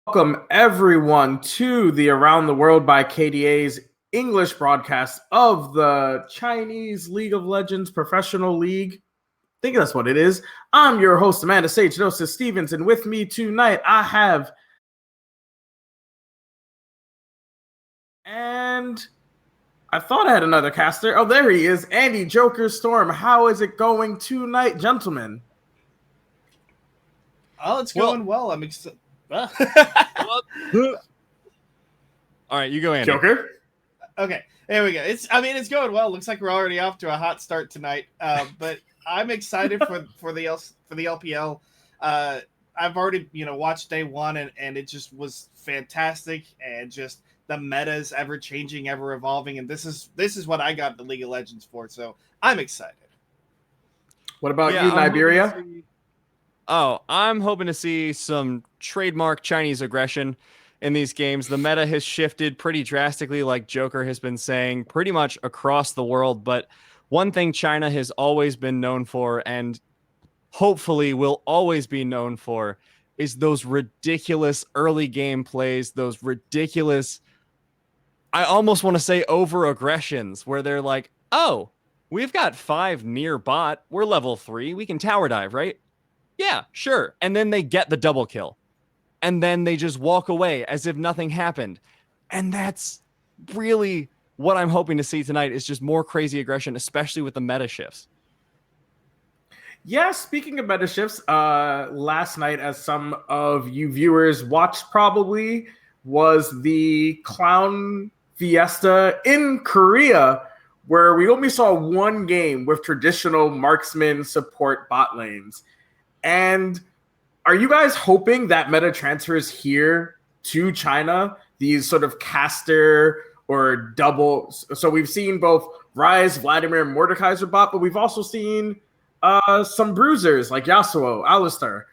Welcome everyone to the Around the World by KDAs English broadcast of the Chinese League of Legends Professional League. I think that's what it is. I'm your host, Amanda Sage Joseph Stevens, and with me tonight I have I thought I had another caster. Oh, there he is, Andy Joker Storm. How is it going tonight, gentlemen? Oh, it's going well. I'm excited. All right, you go, Andy. Joker? Okay, there we go. It's going well. Looks like we're already off to a hot start tonight. But I'm excited for the LPL. I've already watched day one, and it just was fantastic, and just the meta is ever changing, ever evolving, and this is what I got the League of Legends for. So I'm excited. What about you, Nibiria? I'm hoping to see some trademark Chinese aggression in these games. The meta has shifted pretty drastically, like Joker has been saying, pretty much across the world. But one thing China has always been known for, and hopefully will always be known for, is those ridiculous early game plays, those ridiculous, I almost want to say over aggressions, where they're like, oh, we've got 5 near bot. We're level 3. We can tower dive, right? Yeah, sure. And then they get the double kill. And then they just walk away as if nothing happened. And that's really what I'm hoping to see tonight, is just more crazy aggression, especially with the meta shifts. Yeah, speaking of meta shifts, last night, as some of you viewers watched probably, was the Clown Fiesta in Korea, where we only saw one game with traditional marksman support bot lanes. And are you guys hoping that meta transfers here to China? These sort of caster or double. So we've seen both Rise, Vladimir, and Mordekaiser bot, but we've also seen some bruisers like Yasuo, Alistar.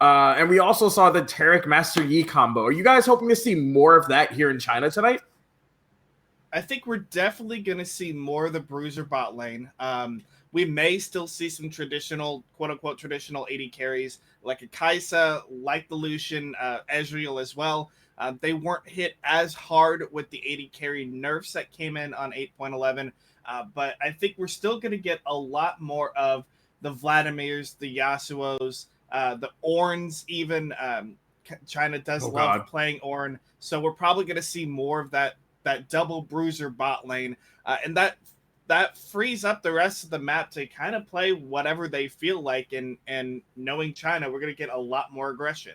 And we also saw the Taric Master Yi combo. Are you guys hoping to see more of that here in China tonight? I think we're definitely going to see more of the bruiser bot lane. We may still see some traditional, quote-unquote, traditional AD carries, like a Kai'Sa, like the Lucian, Ezreal as well. They weren't hit as hard with the AD carry nerfs that came in on 8.11, but I think we're still going to get a lot more of the Vladimirs, the Yasuos, the Ornns even. China does love playing Ornn, so we're probably going to see more of that double bruiser bot lane, and that frees up the rest of the map to kind of play whatever they feel like. And knowing China, we're going to get a lot more aggression.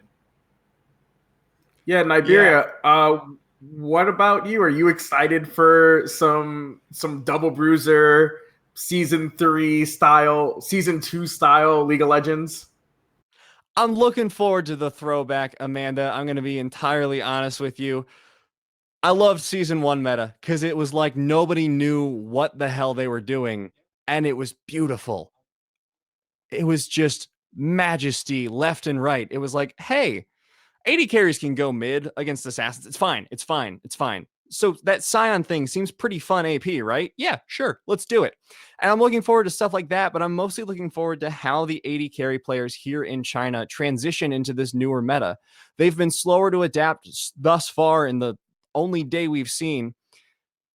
Yeah, Nibiria. Yeah. What about you? Are you excited for some double bruiser season 2 style League of Legends? I'm looking forward to the throwback, Amanda. I'm going to be entirely honest with you. I loved season 1 meta because it was like nobody knew what the hell they were doing, and it was beautiful. It was just majesty left and right. It was like, hey, AD carries can go mid against assassins. It's fine. It's fine. It's fine. So that Scion thing seems pretty fun AP, right? Yeah, sure. Let's do it. And I'm looking forward to stuff like that, but I'm mostly looking forward to how the AD carry players here in China transition into this newer meta. They've been slower to adapt thus far in the only day we've seen,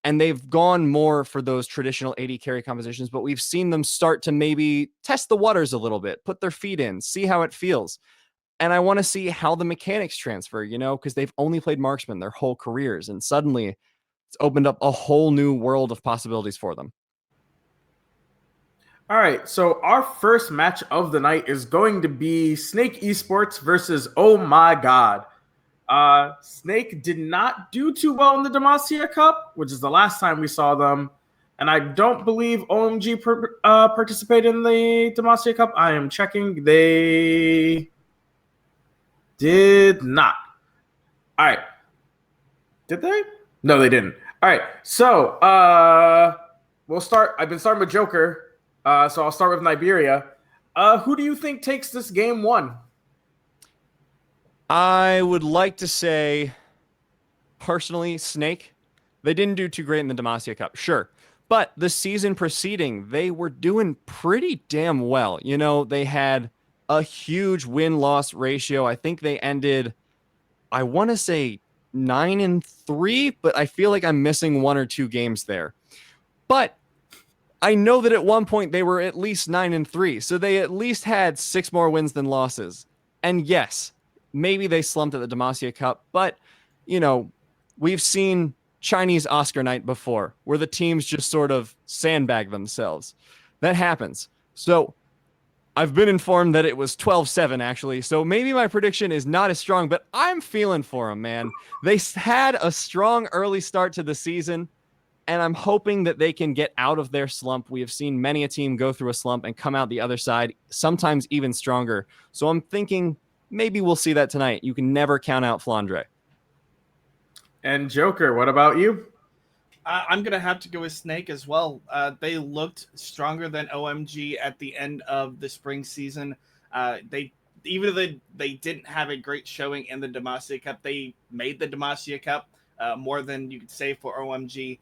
and they've gone more for those traditional AD carry compositions, but we've seen them start to maybe test the waters a little bit, put their feet in, see how it feels. And I want to see how the mechanics transfer, because they've only played marksman their whole careers, and suddenly it's opened up a whole new world of possibilities for them. All right, so our first match of the night is going to be Snake Esports versus Oh My God. Snake did not do too well in the Demacia Cup, which is the last time we saw them. And I don't believe OMG participated in the Demacia Cup. I am checking. They did not. All right. Did they? No, they didn't. All right. So we'll start. I've been starting with Joker. So I'll start with Nibiria. Who do you think takes this game 1? I would like to say, personally, Snake. They didn't do too great in the Demacia Cup, sure. But the season preceding, they were doing pretty damn well. They had a huge win-loss ratio. I think they ended I want to say 9-3, but I feel like I'm missing 1 or 2 games there. But I know that at one point they were at least 9-3, so they at least had 6 more wins than losses. And yes, maybe they slumped at the Demacia Cup, but we've seen Chinese Oscar night before, where the teams just sort of sandbag themselves. That happens. So I've been informed that it was 12-7, actually. So maybe my prediction is not as strong, but I'm feeling for them, man. They had a strong early start to the season, and I'm hoping that they can get out of their slump. We have seen many a team go through a slump and come out the other side, sometimes even stronger. So I'm thinking maybe we'll see that tonight. You can never count out Flandre. And Joker, what about you? I'm going to have to go with Snake as well. They looked stronger than OMG at the end of the spring season. Even though they didn't have a great showing in the Demacia Cup, they made the Demacia Cup more than you could say for OMG.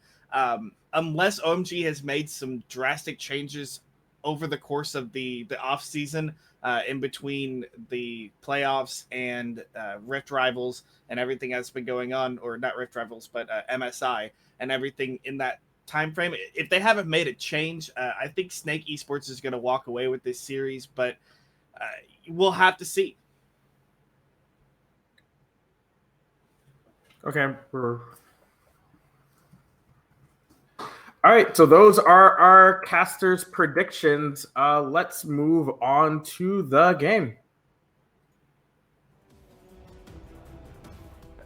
Unless OMG has made some drastic changes over the course of the off season, in between the playoffs and Rift Rivals and everything that's been going on, or not Rift Rivals, but MSI and everything in that time frame. If they haven't made a change, I think Snake Esports is going to walk away with this series, but we'll have to see. Okay. All right, so those are our casters' predictions. Let's move on to the game.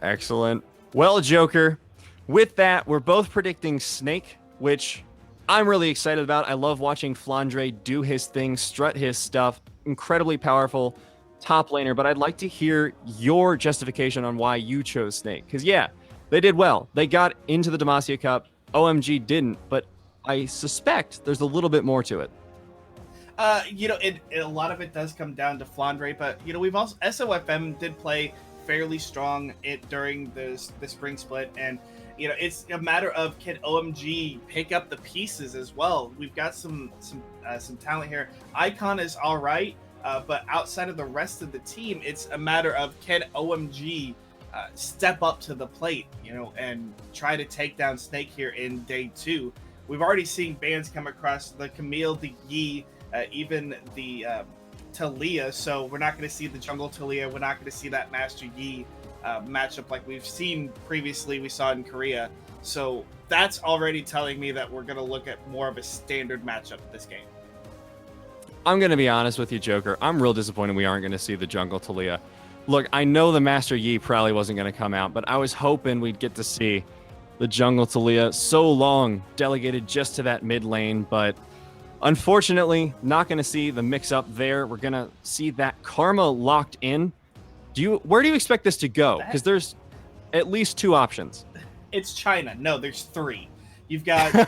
Excellent. Well, Joker, with that, we're both predicting Snake, which I'm really excited about. I love watching Flandre do his thing, strut his stuff. Incredibly powerful top laner, but I'd like to hear your justification on why you chose Snake. Because, yeah, they did well. They got into the Demacia Cup. OMG didn't, but I suspect there's a little bit more to it. A lot of it does come down to Flandre, but we've also SOFM did play fairly strong during the spring split, and it's a matter of can OMG pick up the pieces as well. We've got some talent here. Icon is all right, but outside of the rest of the team, it's a matter of can OMG step up to the plate, and try to take down Snake here in day 2. We've already seen bans come across the Camille, the Yi, even the Talia. So we're not going to see the jungle Talia. We're not going to see that Master Yi matchup like we've seen previously. We saw in Korea. So that's already telling me that we're going to look at more of a standard matchup this game. I'm going to be honest with you, Joker. I'm real disappointed we aren't going to see the jungle Talia. Look, I know the Master Yi probably wasn't going to come out, but I was hoping we'd get to see the jungle Talia so long delegated just to that mid lane, but unfortunately, not going to see the mix-up there. We're going to see that Karma locked in. Where do you expect this to go? Because there's at least 2 options. It's China. No, there's 3. You've got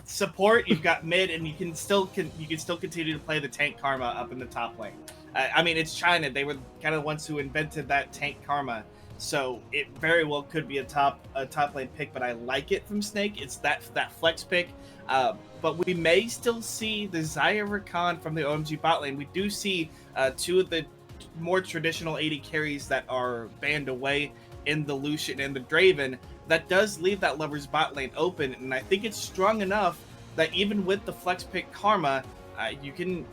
support, you've got mid, and you can still continue to play the tank Karma up in the top lane. It's China. They were kind of the ones who invented that tank Karma, so it very well could be a top lane pick. But I like it from Snake. It's that flex pick. But we may still see the Xayah Rakan from the OMG bot lane. We do see 2 of the more traditional AD carries that are banned away in the Lucian and the Draven. That does leave that Lover's bot lane open, and I think it's strong enough that even with the flex pick Karma, you can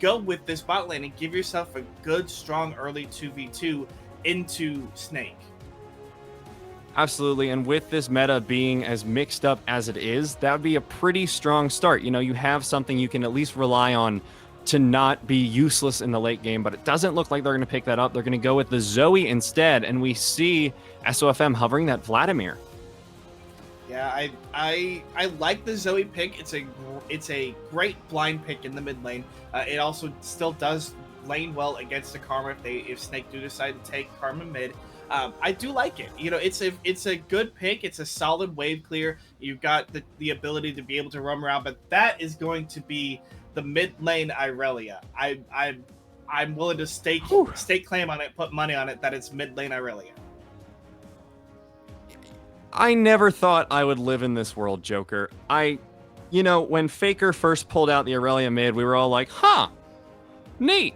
go with this bot lane and give yourself a good, strong early 2v2 into Snake. Absolutely, and with this meta being as mixed up as it is, that would be a pretty strong start. You have something you can at least rely on to not be useless in the late game, but it doesn't look like they're going to pick that up. They're going to go with the Zoe instead, and we see SOFM hovering that Vladimir. Yeah, I like the Zoe pick. It's a great blind pick in the mid lane. It also still does lane well against the Karma if Snake do decide to take Karma mid. I do like it. It's a good pick. It's a solid wave clear. You've got the ability to be able to roam around, but that is going to be the mid lane Irelia. I'm willing to stake claim on it, put money on it that it's mid lane Irelia. I never thought I would live in this world, Joker. When Faker first pulled out the Irelia mid, we were all like, huh, neat.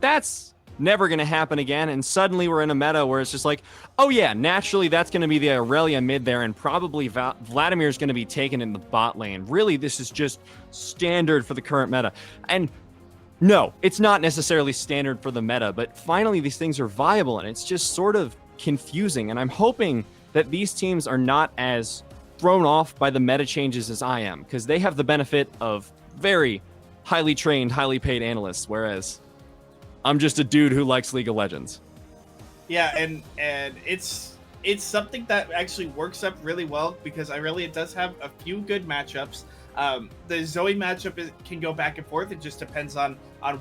That's never going to happen again. And suddenly we're in a meta where it's just like, oh yeah, naturally that's going to be the Aurelia mid there, and probably Vladimir's going to be taken in the bot lane. Really, this is just standard for the current meta. And no, it's not necessarily standard for the meta, but finally these things are viable, and it's just sort of confusing. And I'm hoping that these teams are not as thrown off by the meta changes as I am, because they have the benefit of very highly trained, highly paid analysts, whereas I'm just a dude who likes League of Legends. Yeah, and it's something that actually works up really well, because it does have a few good matchups. The Zoe matchup can go back and forth. It just depends on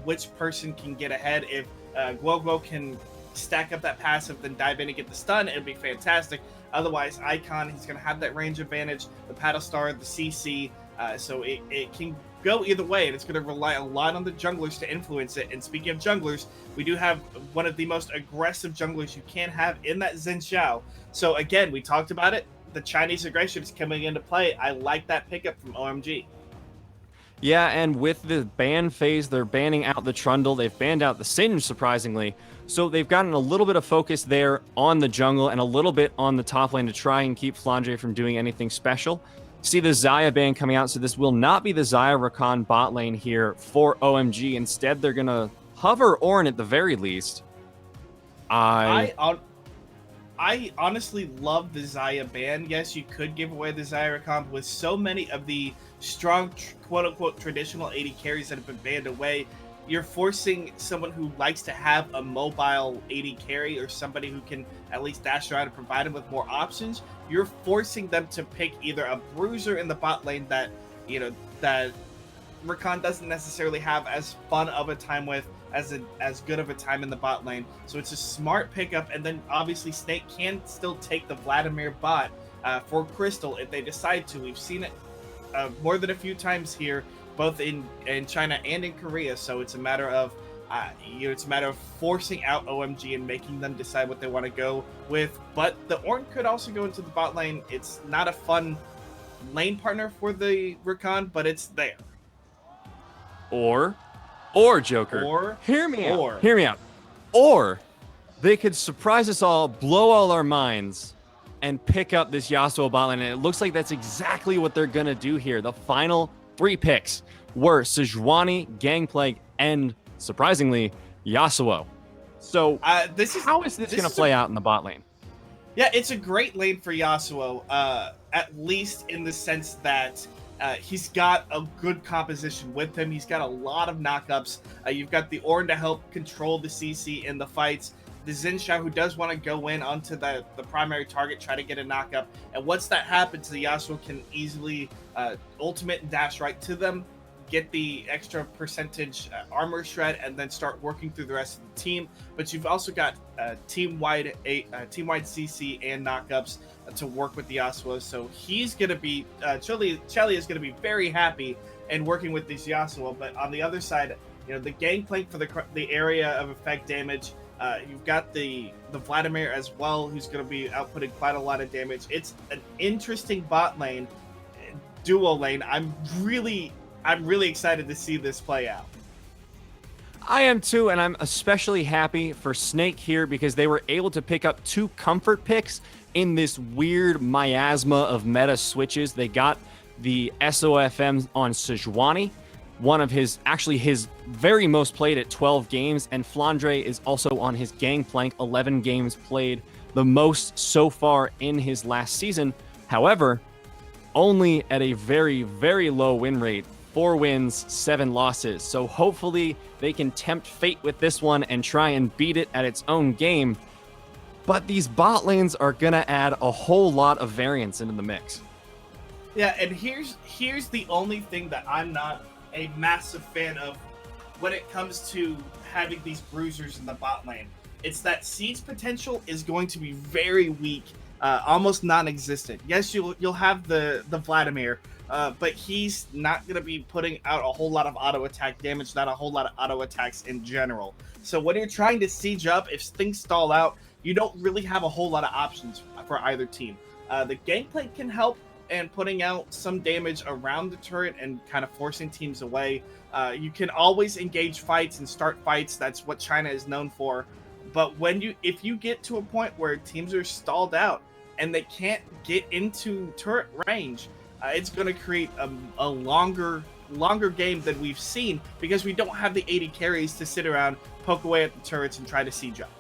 which person can get ahead. If Guoguo can stack up that passive, then dive in and get the stun, it'll be fantastic. Otherwise, Icon, he's going to have that range advantage, the Paddle Star, the CC, so it can go either way, and it's going to rely a lot on the junglers to influence it. And speaking of junglers, we do have one of the most aggressive junglers you can have in that Xin Xiao. So again, we talked about it. The Chinese aggression is coming into play. I like that pickup from OMG. Yeah, and with the ban phase, they're banning out the Trundle. They've banned out the Singe, surprisingly. So they've gotten a little bit of focus there on the jungle and a little bit on the top lane to try and keep Flandre from doing anything special. See the Xayah ban coming out, so this will not be the Xayah Rakan bot lane here for OMG. Instead, they're going to hover Ornn at the very least. I honestly love the Xayah ban. Yes, you could give away the Xayah Rakan, but with so many of the strong, quote-unquote, traditional AD carries that have been banned away, you're forcing someone who likes to have a mobile AD carry, or somebody who can at least dash around and provide them with more options. You're forcing them to pick either a bruiser in the bot lane that, that Rakan doesn't necessarily have as fun of a time with, as good of a time in the bot lane. So it's a smart pickup, and then obviously Snake can still take the Vladimir bot for Crystal if they decide to. We've seen it more than a few times here, both in China and in Korea. So it's a matter of forcing out OMG and making them decide what they want to go with. But the Ornn could also go into the bot lane. It's not a fun lane partner for the Rakan, but it's there. Or Joker, hear me out. Or they could surprise us all, blow all our minds, and pick up this Yasuo bot lane. And it looks like that's exactly what they're going to do here. The final 3 picks were Sejuani, Gangplank, and, surprisingly, Yasuo. So how is this going to play out in the bot lane? Yeah, it's a great lane for Yasuo, at least in the sense that he's got a good composition with him. He's got a lot of knockups. You've got the Ornn to help control the CC in the fights. The Xin Xiao, who does want to go in onto the primary target, try to get a knockup. And once that happens, the Yasuo can easily ultimate and dash right to them, get the extra percentage armor shred, and then start working through the rest of the team. But you've also got team-wide CC and knockups to work with the Yasuo. So he's going to be, Chelly is going to be very happy in working with these Yasuo. But on the other side, the Gangplank for the area of effect damage. You've got the Vladimir as well, who's going to be outputting quite a lot of damage. It's an interesting bot lane, duo lane. I'm really excited to see this play out. I am too, and I'm especially happy for Snake here because they were able to pick up 2 comfort picks in this weird miasma of meta switches. They got the SOFM on Sejuani, one of his very most played at 12 games, and Flandre is also on his Gangplank, 11 games played, the most so far in his last season. However, only at a very, very low win rate, 4 wins, 7 losses. So hopefully they can tempt fate with this one and try and beat it at its own game. But these bot lanes are gonna add a whole lot of variance into the mix. Yeah, and here's the only thing that I'm not a massive fan of when it comes to having these bruisers in the bot lane. It's that Siege potential is going to be very weak, almost non-existent. Yes, you'll have the Vladimir, but he's not going to be putting out a whole lot of auto attack damage, not a whole lot of auto attacks in general. So when you're trying to siege up, if things stall out, you don't really have a whole lot of options for either team. The Gangplank can help, and putting out some damage around the turret and kind of forcing teams away. You can always engage fights and start fights. That's what China is known for. But if you get to a point where teams are stalled out and they can't get into turret range, it's going to create a longer game than we've seen, because we don't have the 80 carries to sit around, poke away at the turrets, and try to siege up.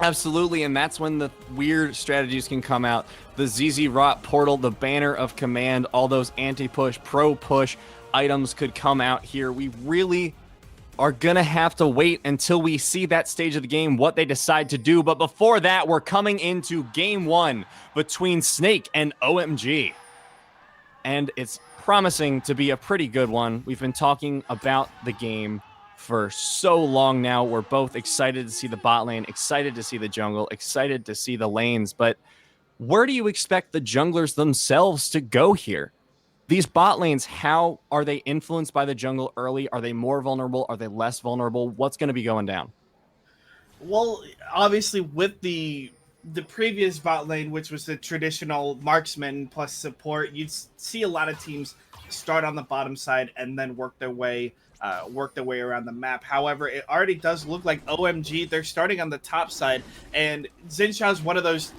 Absolutely, and that's when the weird strategies can come out. The ZZ Rot portal, the banner of command, all those anti-push, pro-push items could come out here. We really are going to have to wait until we see that stage of the game, what they decide to do. But before that, we're coming into game 1 between Snake and OMG. And it's promising to be a pretty good one. We've been talking about the game for so long now. We're both excited to see the bot lane, excited to see the jungle, excited to see the lanes. But where do you expect the junglers themselves to go here? These bot lanes, how are they influenced by the jungle early? Are they more vulnerable? Are they less vulnerable? What's going to be going down? Well, obviously, with the previous bot lane, which was the traditional marksman plus support, you'd see a lot of teams start on the bottom side and then work their way around the map. However, it already does look like OMG, they're starting on the top side, and Xin Shao's one of those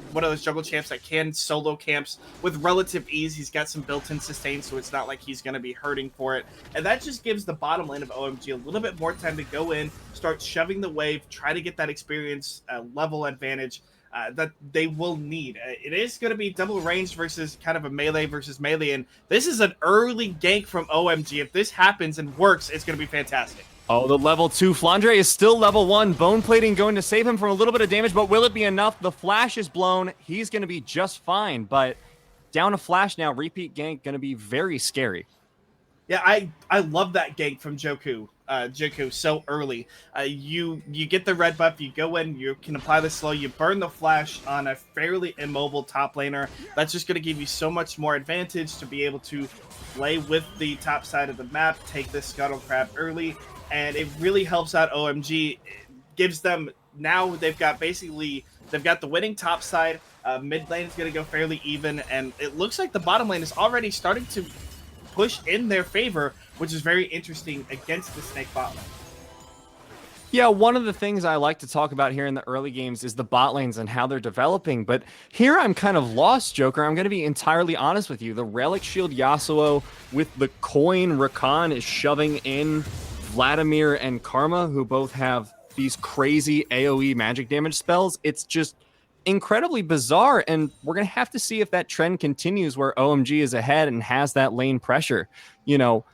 jungle champs that can solo camps with relative ease. He's got some built-in sustain, so it's not like he's going to be hurting for it, and that just gives the bottom lane of OMG a little bit more time to go in, start shoving the wave, try to get that experience level advantage that they will need. It is going to be double range versus kind of a melee versus melee, and this is an early gank from OMG. If this happens and works, it's going to be fantastic. Oh, the level 2 Flandre is still level 1. Bone plating going to save him from a little bit of damage, but will it be enough? The flash is blown. He's going to be just fine, but down a flash now, repeat gank, going to be very scary. Yeah, I love that gank from Joku. Joku so early. You get the red buff, you go in, you can apply the slow, you burn the flash on a fairly immobile top laner. That's just going to give you so much more advantage to be able to play with the top side of the map, take this scuttle crab early, and it really helps out OMG. It gives them, now they've got the winning top side. Mid lane is going to go fairly even, and it looks like the bottom lane is already starting to push in their favor, which is very interesting against the Snake bot lane. Yeah, one of the things I like to talk about here in the early games is the bot lanes and how they're developing, but here I'm kind of lost, Joker. I'm going to be entirely honest with you. The Relic Shield Yasuo with the coin Rakan is shoving in Vladimir and Karma, who both have these crazy AoE magic damage spells. It's just incredibly bizarre, and we're going to have to see if that trend continues where OMG is ahead and has that lane pressure. You know,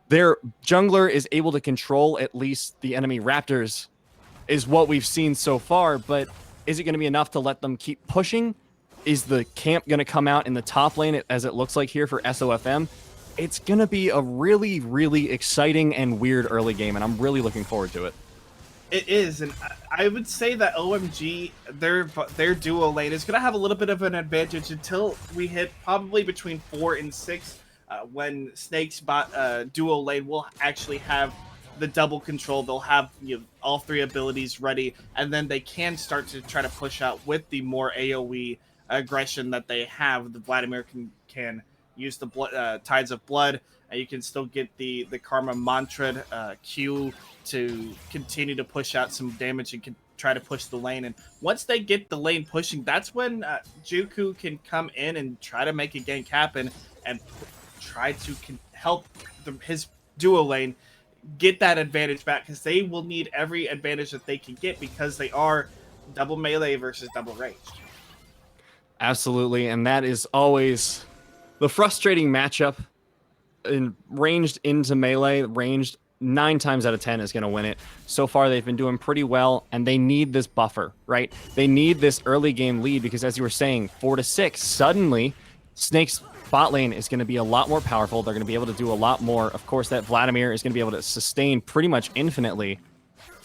their jungler is able to control at least the enemy Raptors is what we've seen so far, but is it going to be enough to let them keep pushing? Is the camp going to come out in the top lane as it looks like here for SOFM? It's going to be a really, really exciting and weird early game, and I'm really looking forward to it. It is, and I would say that OMG, their duo lane is going to have a little bit of an advantage until we hit probably between 4 and 6, when Snake's duo lane will actually have the double control. They'll have all 3 abilities ready, and then they can start to try to push out with the more AoE aggression that they have. The Vladimir can use the Tides of Blood. You can still get the Karma Mantra Q to continue to push out some damage and can try to push the lane. And once they get the lane pushing, that's when Juku can come in and try to make a gank happen and try to help his duo lane get that advantage back, because they will need every advantage that they can get because they are double melee versus double ranged. Absolutely, and that is always the frustrating matchup. Ranged into melee, ranged 9 times out of 10 is going to win it. So far, they've been doing pretty well, and they need this buffer, right? They need this early game lead because, as you were saying, 4 to 6, suddenly Snake's bot lane is going to be a lot more powerful. They're going to be able to do a lot more. Of course, that Vladimir is going to be able to sustain pretty much infinitely.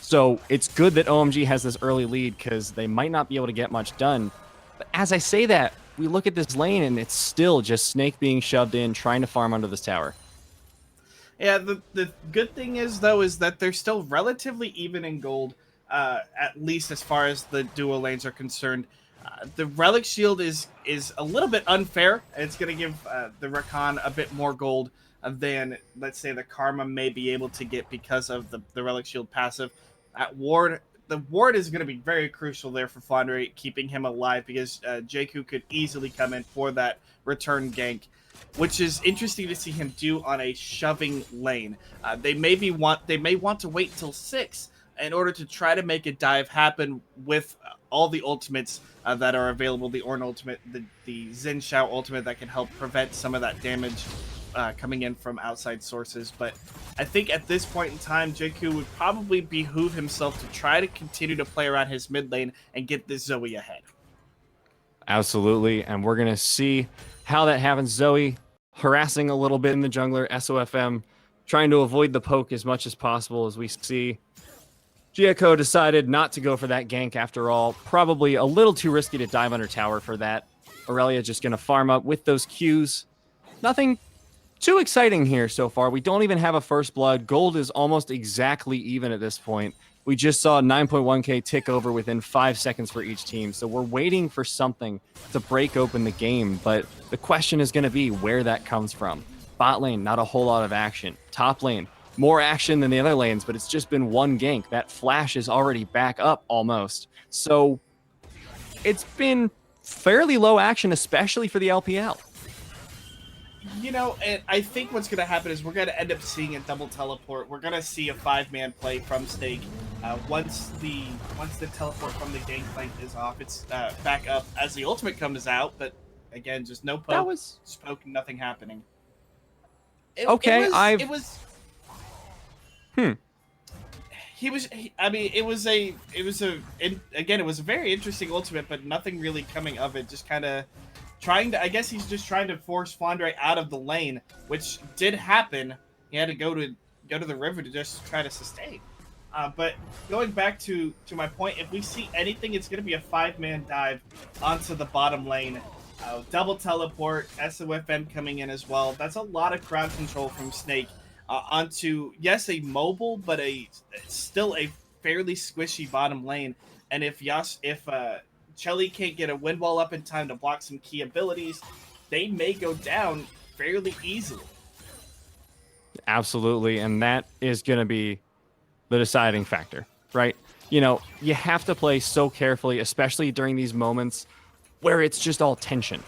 So it's good that OMG has this early lead because they might not be able to get much done. But as I say that, we look at this lane and it's still just Snake being shoved in, trying to farm under this tower. Yeah, the good thing is, though, is that they're still relatively even in gold, at least as far as the duo lanes are concerned. The Relic Shield is a little bit unfair. It's going to give the Rakan a bit more gold than, let's say, the Karma may be able to get because of the Relic Shield passive. At Ward, the Ward is going to be very crucial there for Flandre, keeping him alive, because Jakku could easily come in for that return gank, which is interesting to see him do on a shoving lane. They may want to wait till 6 in order to try to make a dive happen with all the ultimates that are available. The Ornn ultimate, the Xin Shao ultimate that can help prevent some of that damage coming in from outside sources. But I think at this point in time, Jakku would probably behoove himself to try to continue to play around his mid lane and get this Zoe ahead. Absolutely, and we're going to see how that happens. Zoe harassing a little bit in the jungler, SOFM trying to avoid the poke as much as possible, as we see Giaco decided not to go for that gank after all. Probably a little too risky to dive under tower for that. Aurelia just going to farm up with those Qs. Nothing too exciting here so far. We don't even have a first blood. Gold is almost exactly even at this point. We just saw 9.1k tick over within 5 seconds for each team. So we're waiting for something to break open the game. But the question is going to be where that comes from. Bot lane, not a whole lot of action. Top lane, more action than the other lanes, but it's just been one gank. That flash is already back up almost. So it's been fairly low action, especially for the LPL. You know, and I think what's going to happen is we're going to end up seeing a double teleport. We're going to see a 5-man play from Snake. Once the teleport from the Gangplank is off, it's back up as the ultimate comes out. But again, just no poke, spoke, nothing happening. It was a very interesting ultimate, but nothing really coming of it. Just kind of I guess he's just trying to force Flandre out of the lane, which did happen. He had to go to the river to just try to sustain. But going back to my point, if we see anything, it's going to be a 5-man dive onto the bottom lane. Double teleport, SOFM coming in as well. That's a lot of crowd control from Snake onto, yes, a mobile, but still a fairly squishy bottom lane. And if Chelly can't get a wind wall up in time to block some key abilities, they may go down fairly easily. Absolutely, and that is going to be the deciding factor, right? You know, you have to play so carefully, especially during these moments where it's just all tension.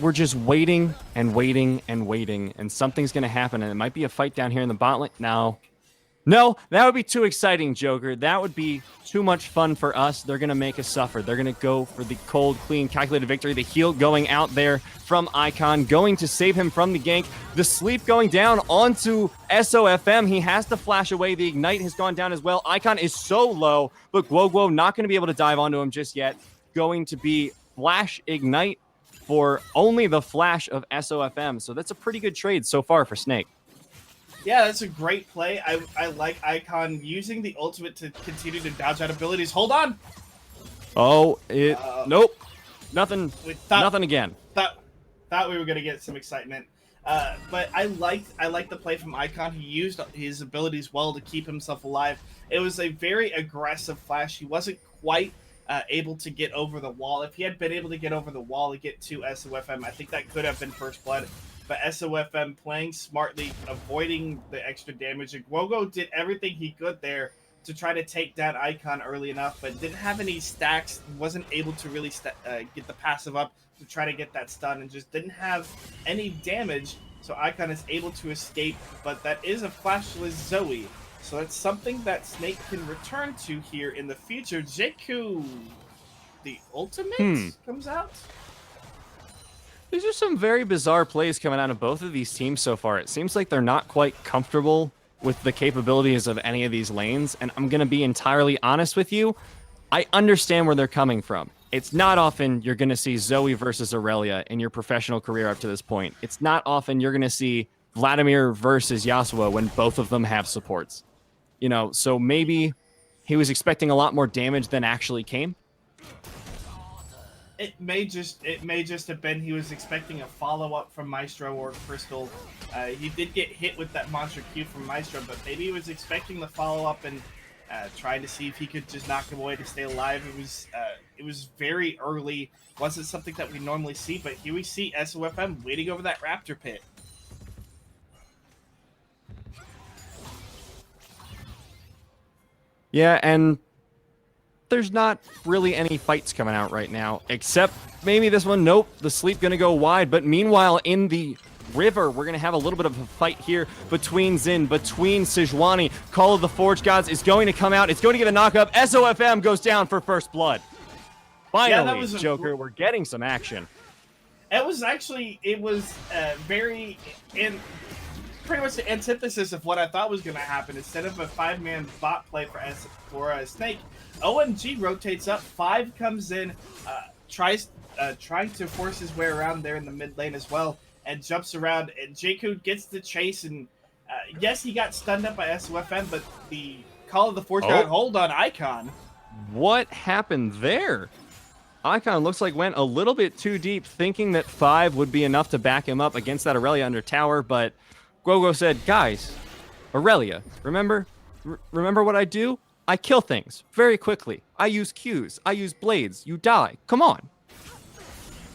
We're just waiting and waiting and waiting, and something's going to happen, and it might be a fight down here in the bot lane. No, that would be too exciting, Joker. That would be too much fun for us. They're going to make us suffer. They're going to go for the cold, clean, calculated victory. The heal going out there from Icon, going to save him from the gank. The sleep going down onto SOFM. He has to flash away. The ignite has gone down as well. Icon is so low, but Guoguo not going to be able to dive onto him just yet. Going to be flash ignite for only the flash of SOFM. So that's a pretty good trade so far for Snake. Yeah, that's a great play. I like Icon using the ultimate to continue to dodge out abilities. Hold on. Oh, nope. Nothing again. Thought we were gonna get some excitement. But I like the play from Icon. He used his abilities well to keep himself alive. It was a very aggressive flash. He wasn't quite able to get over the wall. If he had been able to get over the wall to get to SOFM, I think that could have been first blood. But SOFM playing smartly, avoiding the extra damage. And Guoguo did everything he could there to try to take down Icon early enough, but didn't have any stacks, wasn't able to really get the passive up to try to get that stun, and just didn't have any damage. So Icon is able to escape, but that is a flashless Zoe. So that's something that Snake can return to here in the future. Jakku, the ultimate comes out. These are some very bizarre plays coming out of both of these teams so far. It seems like they're not quite comfortable with the capabilities of any of these lanes, and I'm going to be entirely honest with you. I understand where they're coming from. It's not often you're going to see Zoe versus Aurelia in your professional career up to this point. It's not often you're going to see Vladimir versus Yasuo when both of them have supports. You know, so maybe he was expecting a lot more damage than actually came. It may just have been he was expecting a follow-up from Maestro or Crystal. He did get hit with that monster Q from Maestro, but maybe he was expecting the follow-up and trying to see if he could just knock him away to stay alive. It was very early. Wasn't something that we normally see, but here we see SOFM waiting over that Raptor pit. Yeah, and there's not really any fights coming out right now, except maybe this one. Nope, the sleep gonna go wide. But meanwhile, in the river, we're gonna have a little bit of a fight here between Xin, between Sejuani. Call of the Forge Gods is going to come out. It's going to get a knockup. SOFM goes down for first blood. Finally, yeah, Joker, we're getting some action. It was very pretty much the antithesis of what I thought was going to happen. Instead of a 5-man bot play for Snake, OMG rotates up, 5 comes in, trying to force his way around there in the mid lane as well, and jumps around, and Jakku gets the chase, and yes, he got stunned up by SOFM, but the Call of the Forge got hold on Icon. What happened there? Icon looks like went a little bit too deep, thinking that 5 would be enough to back him up against that Aurelia under tower, but Gogo said, guys, Aurelia, remember what I do? I kill things very quickly. I use Qs. I use blades. You die. Come on.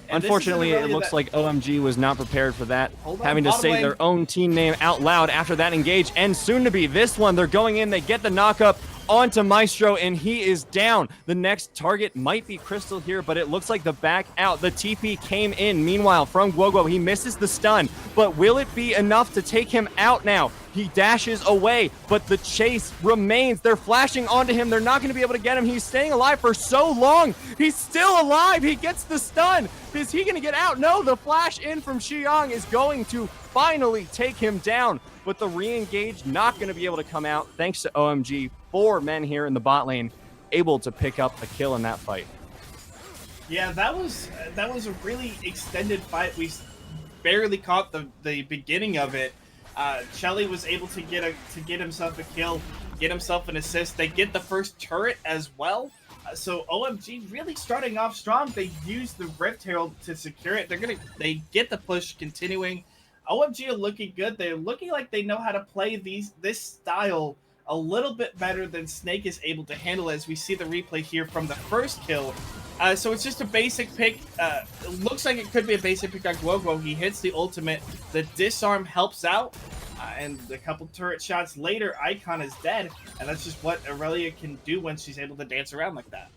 And unfortunately, it looks like OMG was not prepared for that, having to say their own team name out loud after that engage. And soon to be this one, they're going in, they get the knockup onto Maestro, and he is down. The next target might be Crystal here, but it looks like the back out. The TP came in. Meanwhile, from Guoguo, he misses the stun, but will it be enough to take him out now? He dashes away, but the chase remains. They're flashing onto him. They're not going to be able to get him. He's staying alive for so long. He's still alive. He gets the stun. Is he going to get out? No, the flash in from Xiang is going to finally take him down, but the re-engage not going to be able to come out thanks to OMG. 4 men here in the bot lane able to pick up a kill in that fight. Yeah, that was a really extended fight. We barely caught the beginning of it. Shelly was able to get himself a kill, get himself an assist. They get the first turret as well. So OMG really starting off strong. They use the Rift Herald to secure it. They get the push continuing. OMG are looking good. They're looking like they know how to play this style a little bit better than Snake is able to handle, as we see the replay here from the first kill. So it's just a basic pick. It looks like it could be a basic pick on Guoguo. He hits the ultimate. The disarm helps out. And a couple turret shots later, Icon is dead. And that's just what Aurelia can do when she's able to dance around like that.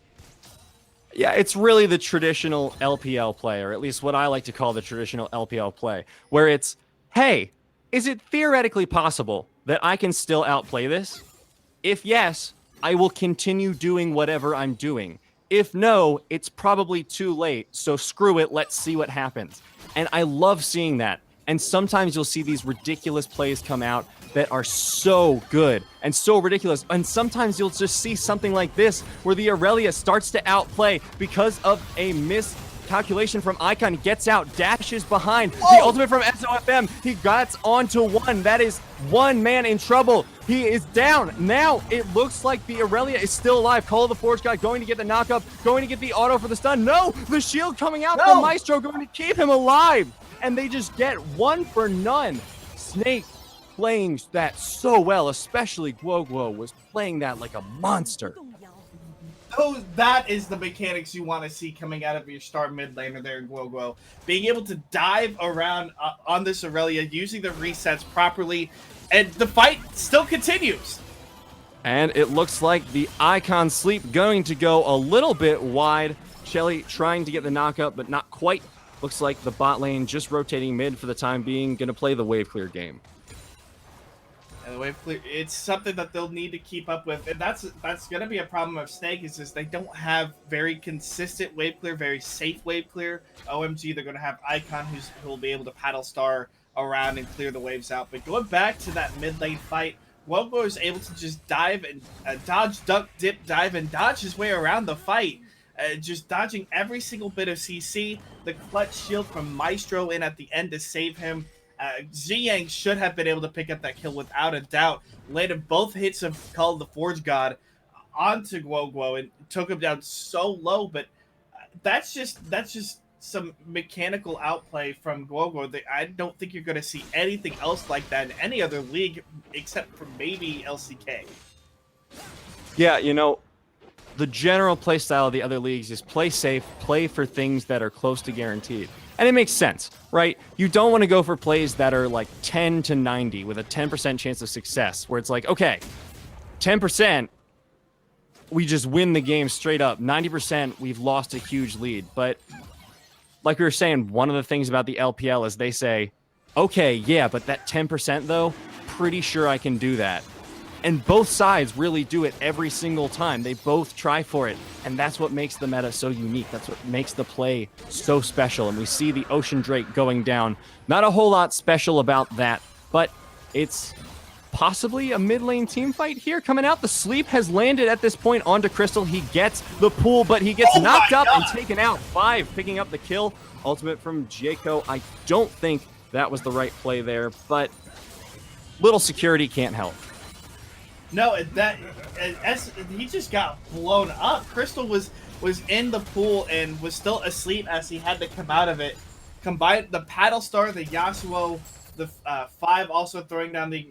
Yeah, it's really the traditional LPL play, or at least what I like to call the traditional LPL play, where it's, hey, is it theoretically possible that I can still outplay this? If yes, I will continue doing whatever I'm doing. If no, it's probably too late, so screw it, let's see what happens. And I love seeing that. And sometimes you'll see these ridiculous plays come out that are so good and so ridiculous. And sometimes you'll just see something like this, where the Aurelia starts to outplay because of a miscalculation from Icon. He gets out, dashes behind. The ultimate from SOFM. He gets onto 1. That is 1 man in trouble. He is down. Now it looks like the Aurelia is still alive. Call of the Forge God going to get the knockup, going to get the auto for the stun. No, the shield coming out from Maestro, going to keep him alive. And they just get 1 for none. Snake playing that so well, especially Guoguo was playing that like a monster. Oh, that is the mechanics you want to see coming out of your star mid laner there in Guoguo. Being able to dive around on this Aurelia, using the resets properly, and the fight still continues. And it looks like the Icon sleep going to go a little bit wide. Shelly trying to get the knockup, but not quite. Looks like the bot lane just rotating mid for the time being, going to play the wave clear game. And the wave clear, it's something that they'll need to keep up with, and that's going to be a problem of Snake, is they don't have very consistent wave clear, very safe wave clear. OMG, they're going to have Icon who will be able to paddle star around and clear the waves out. But going back to that mid lane fight, Guoguo is able to just dive and dodge, duck, dip, dive, and dodge his way around the fight. Just dodging every single bit of CC. The clutch shield from Maestro in at the end to save him. Ziyang should have been able to pick up that kill without a doubt. Landed both hits of Call of the Forge God onto Guoguo and took him down so low. But that's just some mechanical outplay from Guoguo. I don't think you're going to see anything else like that in any other league except for maybe LCK. Yeah, you know, the general play style of the other leagues is play safe, play for things that are close to guaranteed. And it makes sense, right? You don't want to go for plays that are like 10 to 90 with a 10% chance of success, where it's like, okay, 10%, we just win the game straight up. 90%, we've lost a huge lead. But like we were saying, one of the things about the LPL is they say, okay, yeah, but that 10% though, pretty sure I can do that. And both sides really do it every single time. They both try for it. And that's what makes the meta so unique. That's what makes the play so special. And we see the Ocean Drake going down. Not a whole lot special about that, but it's possibly a mid lane team fight here coming out. The sleep has landed at this point onto Crystal. He gets the pool, but he gets knocked up and taken out. 5 picking up the kill. Ultimate from Jaco. I don't think that was the right play there, but little security can't help. No, he just got blown up. Crystal was in the pool and was still asleep as he had to come out of it. Combined the paddle star, the Yasuo, the 5 also threw down the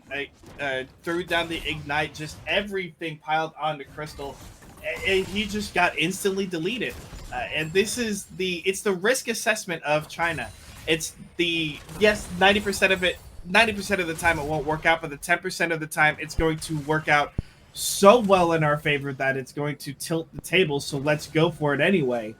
ignite, just everything piled onto Crystal. And he just got instantly deleted. And this is it's the risk assessment of China. It's yes, 90% of it. 90% of the time it won't work out, but the 10% of the time it's going to work out so well in our favor that it's going to tilt the table. So let's go for it anyway.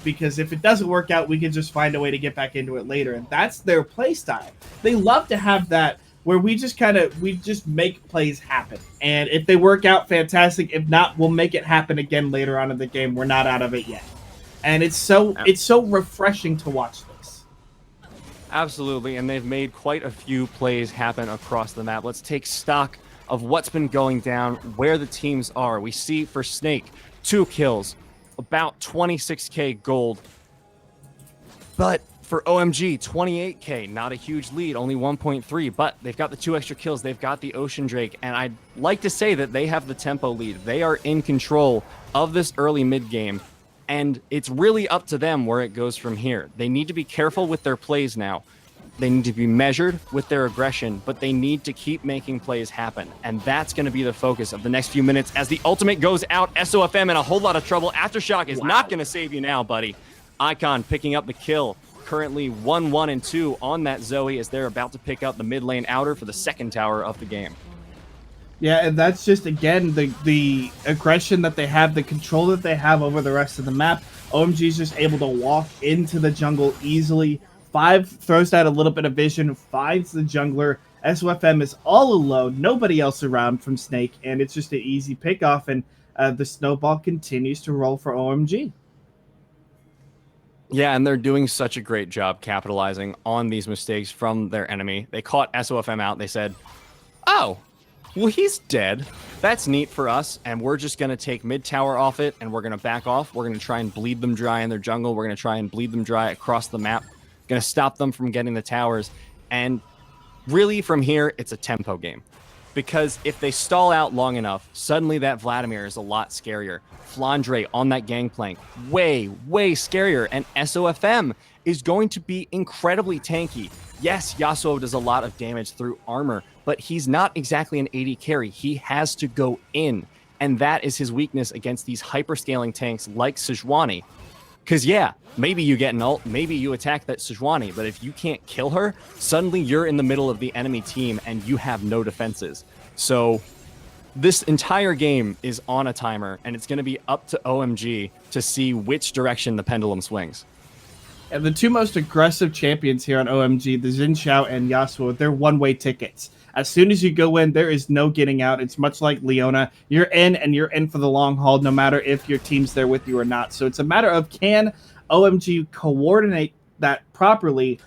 Because if it doesn't work out, we can just find a way to get back into it later. And that's their play style. They love to have that where we just make plays happen. And if they work out, fantastic. If not, we'll make it happen again later on in the game. We're not out of it yet. And it's so refreshing to watch this. Absolutely, and they've made quite a few plays happen across the map. Let's take stock of what's been going down, where the teams are. We see for Snake, 2 kills, about 26k gold. But for OMG, 28k, not a huge lead, only 1.3, but they've got the 2 extra kills, they've got the Ocean Drake, and I'd like to say that they have the tempo lead. They are in control of this early mid game. And it's really up to them where it goes from here. They need to be careful with their plays now. They need to be measured with their aggression, but they need to keep making plays happen. And that's going to be the focus of the next few minutes as the ultimate goes out. SOFM in a whole lot of trouble. Aftershock is not going to save you now, buddy. Icon picking up the kill. Currently 1-1 and 2 on that Zoe as they're about to pick up the mid lane outer for the second tower of the game. Yeah, and that's just, again, the aggression that they have, the control that they have over the rest of the map. OMG is just able to walk into the jungle easily. 5 throws out a little bit of vision, finds the jungler. SOFM is all alone, nobody else around from Snake, and it's just an easy pickoff, and the snowball continues to roll for OMG. Yeah, and they're doing such a great job capitalizing on these mistakes from their enemy. They caught SOFM out. They said, oh, well, he's dead. That's neat for us, and we're just going to take mid tower off it, and we're going to back off. We're going to try and bleed them dry in their jungle. We're going to try and bleed them dry across the map. Going to stop them from getting the towers. And really, from here, it's a tempo game. Because if they stall out long enough, suddenly that Vladimir is a lot scarier. Flandre on that gangplank, way, way scarier. And SOFM is going to be incredibly tanky. Yes, Yasuo does a lot of damage through armor, but he's not exactly an AD carry. He has to go in, and that is his weakness against these hyperscaling tanks like Sejuani. Because yeah, maybe you get an ult, maybe you attack that Sejuani, but if you can't kill her, suddenly you're in the middle of the enemy team and you have no defenses. So this entire game is on a timer, and it's going to be up to OMG to see which direction the pendulum swings. And the 2 most aggressive champions here on OMG, the Xin Zhao and Yasuo, they're one-way tickets. As soon as you go in, there is no getting out. It's much like Leona. You're in, and you're in for the long haul, no matter if your team's there with you or not. So it's a matter of, can OMG coordinate that properly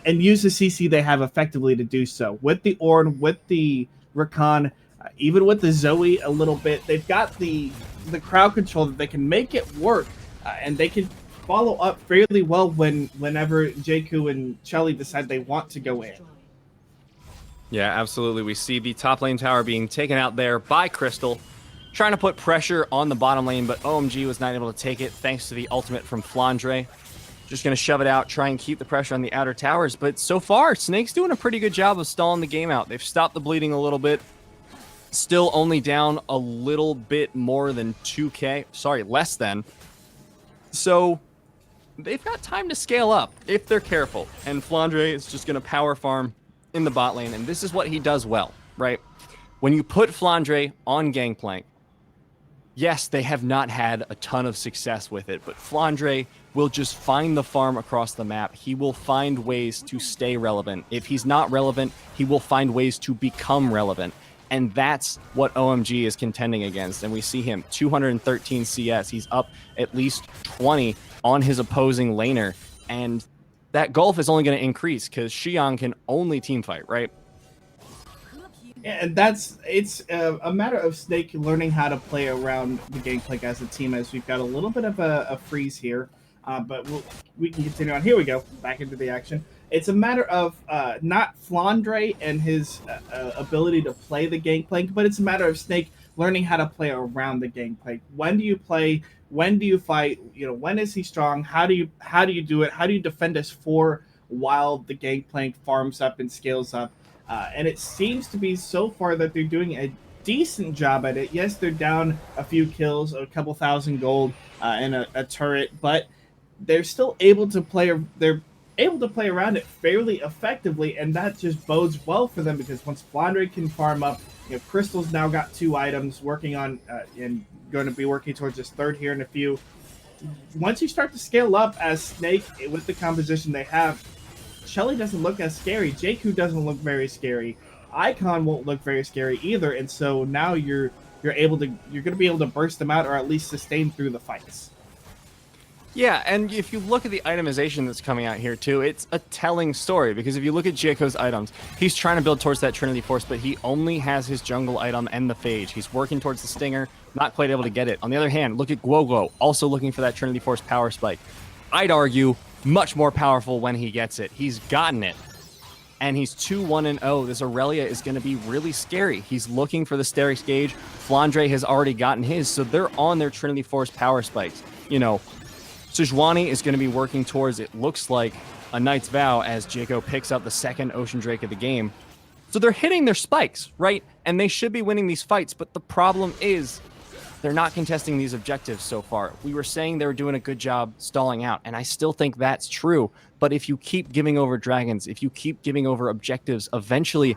and use the CC they have effectively to do so? With the Ornn, with the Rakan, even with the Zoe a little bit, they've got the crowd control that they can make it work, and they can follow up fairly well whenever Jaco and Shelly decide they want to go in. Yeah, absolutely. We see the top lane tower being taken out there by Crystal, trying to put pressure on the bottom lane, but OMG was not able to take it thanks to the ultimate from Flandre. Just going to shove it out, try and keep the pressure on the outer towers, but so far, Snake's doing a pretty good job of stalling the game out. They've stopped the bleeding a little bit. still only down a little bit more than 2K. Sorry, less than. So they've got time to scale up if they're careful. And Flandre is just going to power farm in the bot lane. And this is what he does well, right? When you put Flandre on Gangplank, yes, they have not had a ton of success with it, but Flandre will just find the farm across the map. He will find ways to stay relevant. If he's not relevant, he will find ways to become relevant. And that's what OMG is contending against. And we see him 213 CS. He's up at least 20 on his opposing laner. And that gulf is only going to increase because Xiang can only teamfight, right? And it's a matter of Snake learning how to play around the Gangplank as a team, as we've got a little bit of a freeze here, but we can continue on. Here we go, back into the action. It's a matter of not Flandre and his ability to play the Gangplank, but it's a matter of Snake learning how to play around the Gangplank. When do you play? When do you fight? You know, when is he strong? How do you do it? How do you defend us while the Gangplank farms up and scales up? And it seems to be so far that they're doing a decent job at it. Yes, they're down a few kills, a couple thousand gold, and a turret, but they're still able to play. They're able to play around it fairly effectively, and that just bodes well for them because once Flandre can farm up, you know, Crystal's now got 2 items working on and going to be working towards his 3rd here in a few. Once you start to scale up as Snake with the composition they have, Shelly doesn't look as scary. Jakku doesn't look very scary. Icon won't look very scary either, and so now you're going to be able to burst them out or at least sustain through the fights. Yeah, and if you look at the itemization that's coming out here too, it's a telling story because if you look at Jakku's items, he's trying to build towards that Trinity Force, but he only has his jungle item and the Phage. He's working towards the Stinger, not quite able to get it. On the other hand, look at Guoguo, also looking for that Trinity Force power spike. I'd argue much more powerful when he gets it. He's gotten it. And he's 2-1-0. This Aurelia is going to be really scary. He's looking for the Sterix gauge. Flandre has already gotten his, so they're on their Trinity Force power spikes. You know, Sejuani is going to be working towards, it looks like, a Knight's Vow as Jakku picks up the 2nd Ocean Drake of the game. So they're hitting their spikes, right? And they should be winning these fights, but the problem is they're not contesting these objectives so far. We were saying they were doing a good job stalling out, and I still think that's true. But if you keep giving over dragons, if you keep giving over objectives, eventually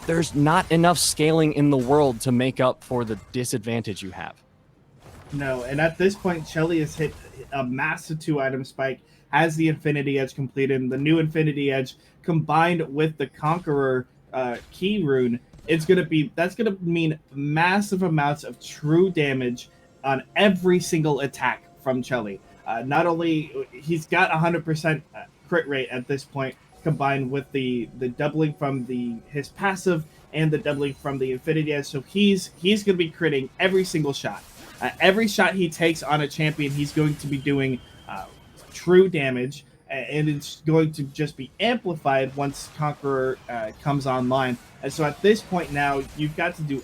there's not enough scaling in the world to make up for the disadvantage you have. No, and at this point, Shelly has hit a massive 2-item spike, has the Infinity Edge completed, and the new Infinity Edge combined with the Conqueror key rune, that's gonna mean massive amounts of true damage on every single attack from Shelly. Not only he's got 100% crit rate at this point, combined with the doubling from his passive and the doubling from the Infinity Edge, so he's gonna be critting every single shot. Every shot he takes on a champion, he's going to be doing true damage, and it's going to just be amplified once Conqueror comes online. And so at this point now, you've got to do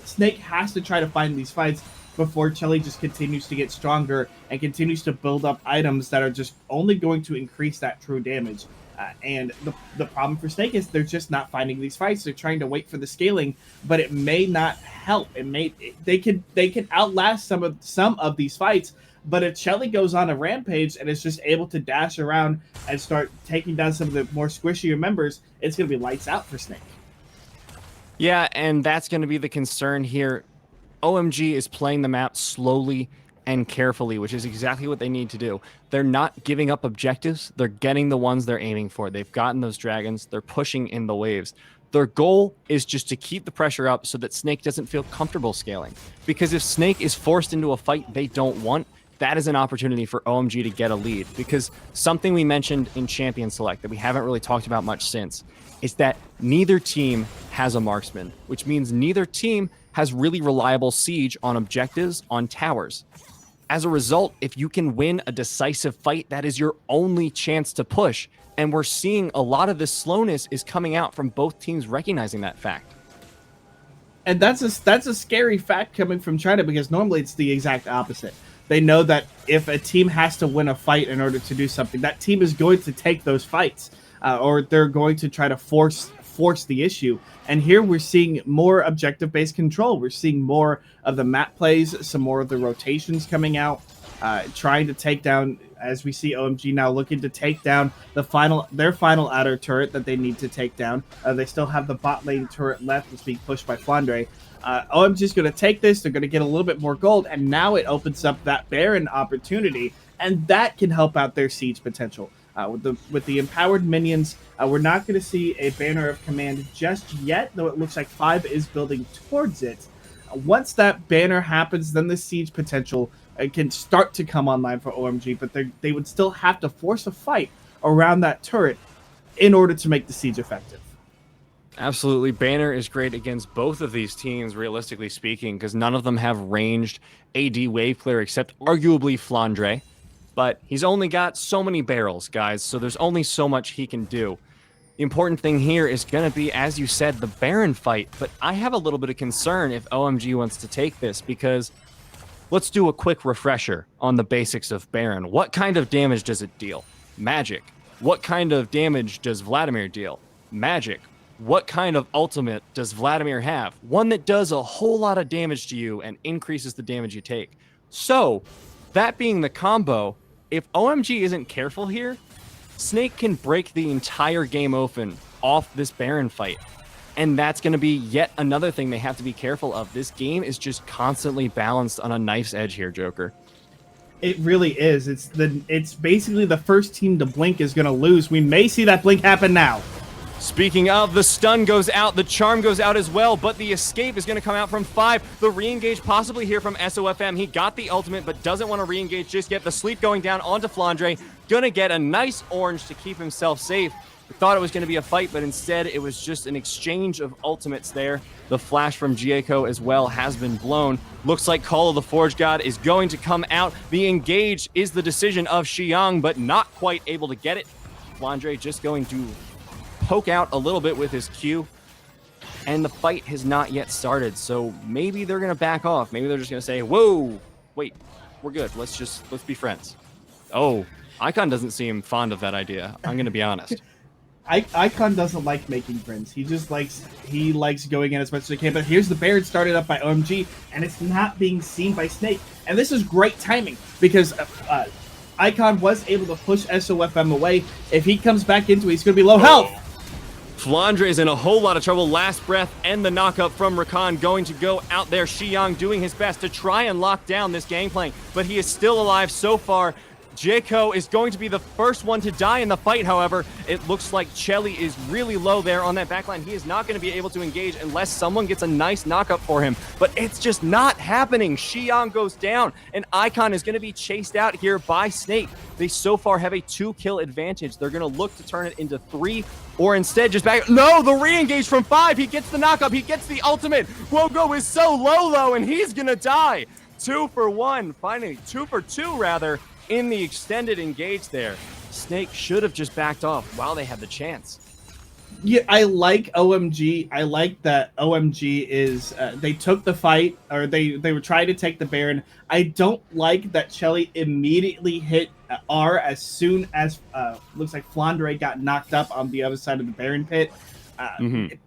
Snake has to try to find these fights before Shelly just continues to get stronger and continues to build up items that are just only going to increase that true damage. And the problem for Snake is they're just not finding these fights. They're trying to wait for the scaling, but it may not help. They can outlast some of these fights, but if Shelly goes on a rampage and is just able to dash around and start taking down some of the more squishier members, it's going to be lights out for Snake. Yeah, and that's going to be the concern here. OMG is playing the map slowly and carefully, which is exactly what they need to do. They're not giving up objectives. They're getting the ones they're aiming for. They've gotten those dragons. They're pushing in the waves. Their goal is just to keep the pressure up so that Snake doesn't feel comfortable scaling. Because if Snake is forced into a fight they don't want, that is an opportunity for OMG to get a lead. Because something we mentioned in Champion Select that we haven't really talked about much since is that neither team has a marksman, which means neither team has really reliable siege on objectives on towers. As a result, if you can win a decisive fight, that is your only chance to push. And we're seeing a lot of this slowness is coming out from both teams recognizing that fact. And that's a scary fact coming from China, because normally it's the exact opposite. They know that if a team has to win a fight in order to do something, that team is going to take those fights, or they're going to try to force force the issue. And here we're seeing more objective-based control. We're seeing more of the map plays, some more of the rotations coming out, trying to take down, as we see OMG now looking to take down their final outer turret that they need to take down. They still have the bot lane turret left that's being pushed by Flandre. OMG is going to take this. They're going to get a little bit more gold, and now it opens up that Baron opportunity, and that can help out their siege potential. With the empowered minions, we're not going to see a banner of command just yet, though it looks like 5 is building towards it. Once that banner happens, then the siege potential can start to come online for OMG, but they would still have to force a fight around that turret in order to make the siege effective. Absolutely. Banner is great against both of these teams, realistically speaking, because none of them have ranged AD wave clear except arguably Flandre. But he's only got so many barrels, guys, so there's only so much he can do. The important thing here is going to be, as you said, the Baron fight. But I have a little bit of concern if OMG wants to take this, because let's do a quick refresher on the basics of Baron. What kind of damage does it deal? Magic. What kind of damage does Vladimir deal? Magic. What kind of ultimate does Vladimir have? One that does a whole lot of damage to you and increases the damage you take. So, that being the combo, if OMG isn't careful here, Snake can break the entire game open off this Baron fight. And that's going to be yet another thing they have to be careful of. This game is just constantly balanced on a knife's edge here, Joker. It really is. It's basically the first team to blink is going to lose. We may see that blink happen now. Speaking of, the stun goes out, the charm goes out as well, but the escape is going to come out from 5. The re-engage possibly here from SOFM. He got the ultimate, but doesn't want to re-engage just yet. The sleep going down onto Flandre. Going to get a nice orange to keep himself safe. We thought it was going to be a fight, but instead it was just an exchange of ultimates there. The flash from Gieko as well has been blown. Looks like Call of the Forge God is going to come out. The engage is the decision of Xiang, but not quite able to get it. Flandre just going to poke out a little bit with his Q, and the fight has not yet started, so maybe they're going to back off. Maybe they're just going to say, whoa, wait, we're good. Let's be friends. Oh, Icon doesn't seem fond of that idea. I'm going to be honest. Icon doesn't like making friends. He likes going in as much as he can, but here's the Baron started up by OMG, and it's not being seen by Snake. And this is great timing, because Icon was able to push SOFM away. If he comes back into it, he's going to be low health. Flandre is in a whole lot of trouble. Last breath and the knockup from Rakan going to go out there. Xiang doing his best to try and lock down this gangplank, but he is still alive so far. Gieko is going to be the first one to die in the fight, however. It looks like Chelly is really low there on that backline. He is not going to be able to engage unless someone gets a nice knockup for him, but it's just not happening. Xiang goes down, and Icon is going to be chased out here by Snake. They so far have a 2-kill advantage. They're going to look to turn it into 3, or instead just back. No, the re-engage from 5. He gets the knockup. He gets the ultimate. Wogo is so low, though, and he's going to die. 2 for 1. Finally, 2 for 2, rather, in the extended engage there. Snake should have just backed off while they had the chance. Yeah, I like OMG. I like that OMG is they took the fight, or they were trying to take the Baron. I don't like that Chelly immediately hit R as soon as looks like Flandre got knocked up on the other side of the Baron pit.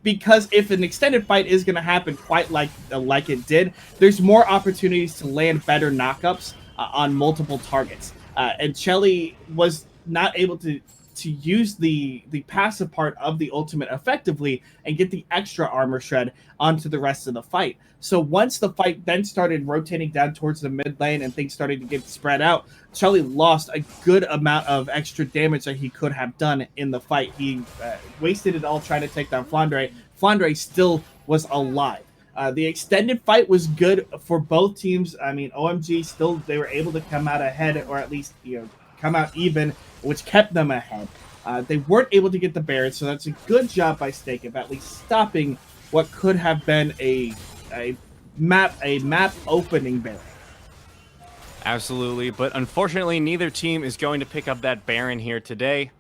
Because if an extended fight is going to happen quite like it did, there's more opportunities to land better knockups on multiple targets. And Chelly was not able to use the passive part of the ultimate effectively and get the extra armor shred onto the rest of the fight. So once the fight then started rotating down towards the mid lane and things started to get spread out, Chelly lost a good amount of extra damage that he could have done in the fight. He wasted it all trying to take down Flandre. Flandre still was alive. The extended fight was good for both teams. I mean, OMG still, they were able to come out ahead, or at least, come out even, which kept them ahead. They weren't able to get the Baron, so that's a good job by Snake of at least stopping what could have been a map opening Baron. Absolutely, but unfortunately, neither team is going to pick up that Baron here today.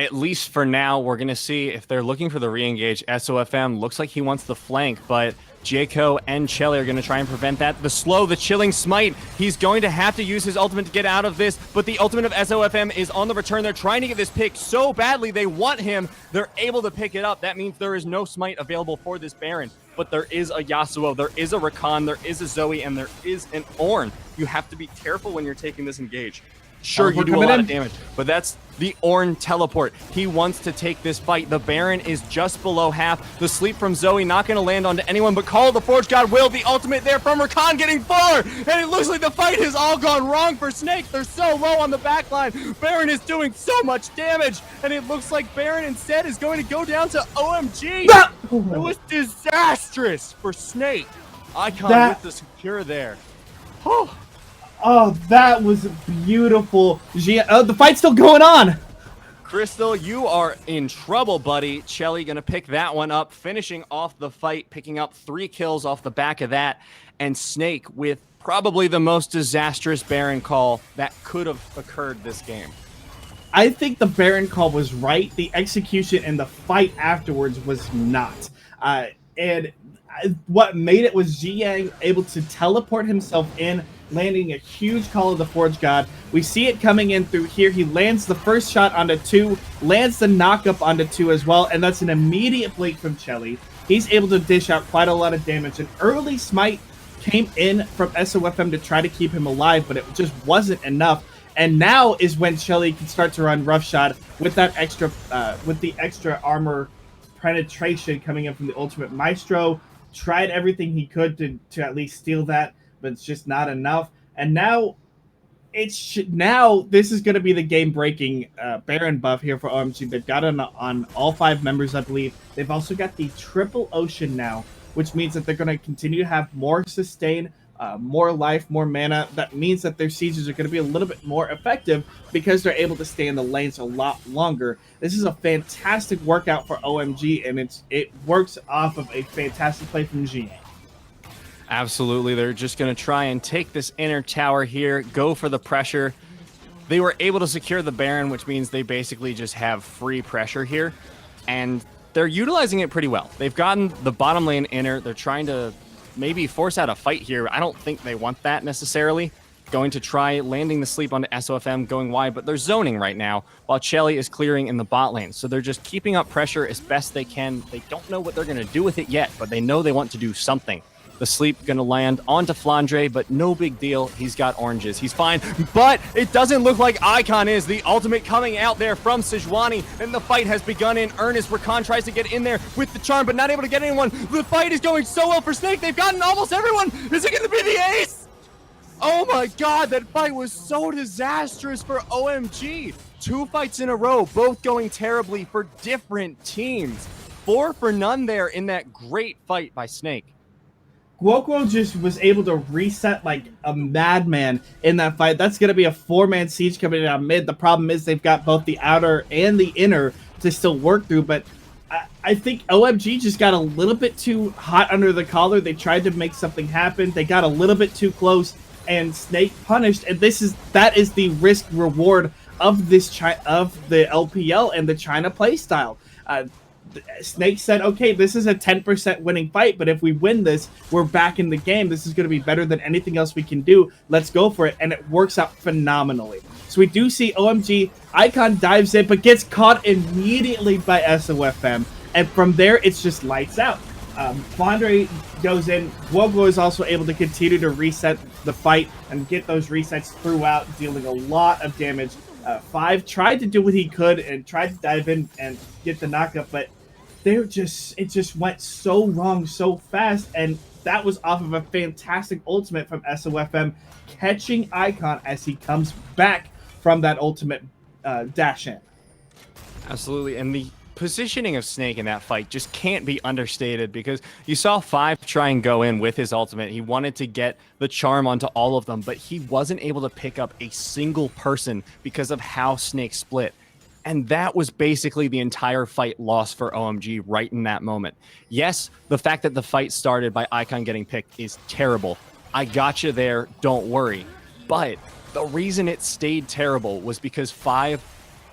at least for now, we're going to see if they're looking for the re-engage. SOFM looks like he wants the flank, but Jaco and Chelly are going to try and prevent that. The chilling smite. He's going to have to use his ultimate to get out of this, but the ultimate of SOFM is on the return. They're trying to get this pick so badly. They want him. They're able to pick it up. That means there is no smite available for this Baron, but there is a Yasuo, there is a Rakan, there is a Zoe, and there is an Ornn. You have to be careful when you're taking this engage. Sure, you do a lot of damage, but that's the Ornn teleport. He wants to take this fight. The Baron is just below half. The sleep from Zoe not going to land onto anyone, but Call of the Forge God will. The ultimate there from Rakan getting far, and it looks like the fight has all gone wrong for Snake. They're so low on the backline. Baron is doing so much damage, and it looks like Baron instead is going to go down to OMG. It was disastrous for Snake. Icon with the secure there. Oh, that was beautiful. The fight's still going on. Crystal, you are in trouble, buddy. Chelly gonna pick that one up, finishing off the fight, picking up 3 kills off the back of that. And Snake with probably the most disastrous Baron call that could have occurred this game. I think the Baron call was right. The execution and the fight afterwards was not. What made it was Jiang able to teleport himself in, landing a huge Call of the Forge God. We see it coming in through here. He lands the first shot onto 2, lands the knockup onto 2 as well, and that's an immediate blink from Chelly. He's able to dish out quite a lot of damage. An early smite came in from SOFM to try to keep him alive, but it just wasn't enough. And now is when Chelly can start to run roughshod with that extra, with the extra armor penetration coming in from the ultimate. Maestro tried everything he could to at least steal that, but it's just not enough. And now this is going to be the game-breaking Baron buff here for OMG. They've got it on all 5 members, I believe. They've also got the triple ocean now, which means that they're going to continue to have more sustain, more life, more mana. That means that their sieges are going to be a little bit more effective because they're able to stay in the lanes a lot longer. This is a fantastic workout for OMG, and it works off of a fantastic play from G. Absolutely. They're just going to try and take this inner tower here, go for the pressure. They were able to secure the Baron, which means they basically just have free pressure here, and they're utilizing it pretty well. They've gotten the bottom lane inner. They're trying to maybe force out a fight here. I don't think they want that necessarily. Going to try landing the sleep onto SOFM, going wide, but they're zoning right now while Chelly is clearing in the bot lane. So they're just keeping up pressure as best they can. They don't know what they're going to do with it yet, but they know they want to do something. The sleep going to land onto Flandre, but no big deal. He's got oranges. He's fine, but it doesn't look like Icon is. The ultimate coming out there from Sejuani, and the fight has begun in earnest. Rakan tries to get in there with the charm, but not able to get anyone. The fight is going so well for Snake. They've gotten almost everyone. Is it going to be the ace? Oh my god, that fight was so disastrous for OMG. 2 fights in a row, both going terribly for different teams. 4 for none there in that great fight by Snake. Guoguo just was able to reset like a madman in that fight. That's going to be a 4-man siege coming down mid. The problem is they've got both the outer and the inner to still work through, but I think OMG just got a little bit too hot under the collar. They tried to make something happen. They got a little bit too close, and Snake punished. And that is the risk reward of the LPL and the China playstyle. Snake said, okay, this is a 10% winning fight, but if we win this, we're back in the game. This is going to be better than anything else we can do. Let's go for it. And it works out phenomenally. So we do see OMG, Icon dives in, but gets caught immediately by SOFM. And from there, it's just lights out. Flandre goes in. Guoguo is also able to continue to reset the fight and get those resets throughout, dealing a lot of damage. 5 tried to do what he could and tried to dive in and get the knockup, but it just went so wrong so fast, and that was off of a fantastic ultimate from SOFM, catching Icon as he comes back from that ultimate dash in. Absolutely, and the positioning of Snake in that fight just can't be understated, because you saw 5 try and go in with his ultimate. He wanted to get the charm onto all of them, but he wasn't able to pick up a single person because of how Snake split. And that was basically the entire fight lost for OMG right in that moment. Yes, the fact that the fight started by Icon getting picked is terrible. I got you there, don't worry. But the reason it stayed terrible was because 5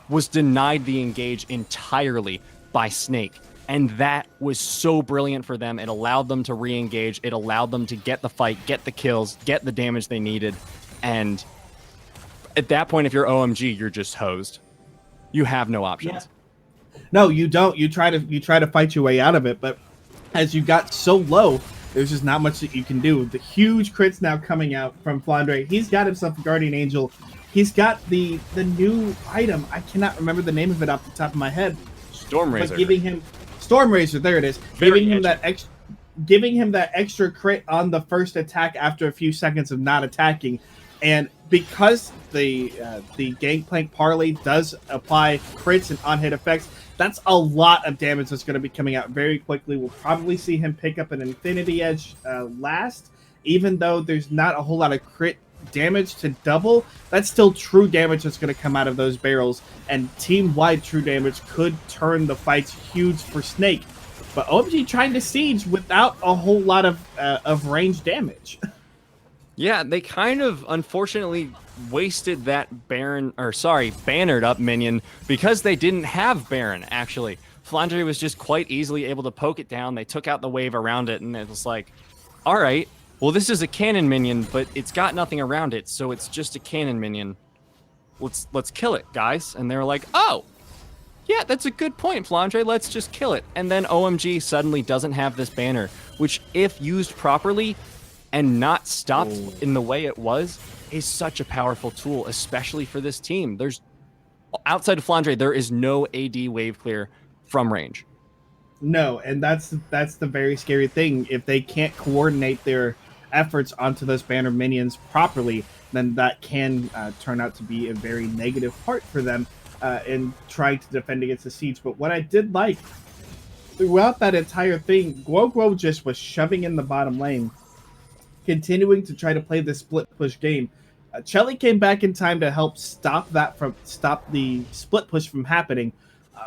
was denied the engage entirely by Snake. And that was so brilliant for them. It allowed them to re-engage. It allowed them to get the fight, get the kills, get the damage they needed. And at that point, if you're OMG, you're just hosed. You have no options. Yeah. No, you don't. You try to fight your way out of it, but as you got so low, there's just not much that you can do. The huge crits now coming out from Flandre. He's got himself a Guardian Angel. He's got the new item. I cannot remember the name of it off the top of my head. Storm Razor. But giving him Storm Razor, there it is. Very Giving him that extra crit on the first attack after a few seconds of not attacking. And because the Gangplank Parley does apply crits and on-hit effects, that's a lot of damage that's going to be coming out very quickly. We'll probably see him pick up an Infinity Edge last, even though there's not a whole lot of crit damage to double. That's still true damage that's going to come out of those barrels, and team-wide true damage could turn the fights huge for Snake. But OMG trying to siege without a whole lot of range damage. Yeah, they kind of unfortunately wasted that bannered up minion because they didn't have Baron, actually. Flandre was just quite easily able to poke it down. They took out the wave around it, and it was like, all right, well, this is a cannon minion, but it's got nothing around it, so it's just a cannon minion. Let's kill it, guys. And they were like, oh, yeah, that's a good point, Flandre. Let's just kill it. And then OMG suddenly doesn't have this banner, which, if used properly and not stopped in the way it was, is such a powerful tool, especially for this team. There's outside of Flandre, there is no AD wave clear from range. No, and that's the very scary thing. If they can't coordinate their efforts onto those banner minions properly, then that can turn out to be a very negative part for them in trying to defend against the siege. But what I did like throughout that entire thing, Guoguo just was shoving in the bottom lane, continuing to try to play the split push game. Chelly came back in time to help stop the split push from happening.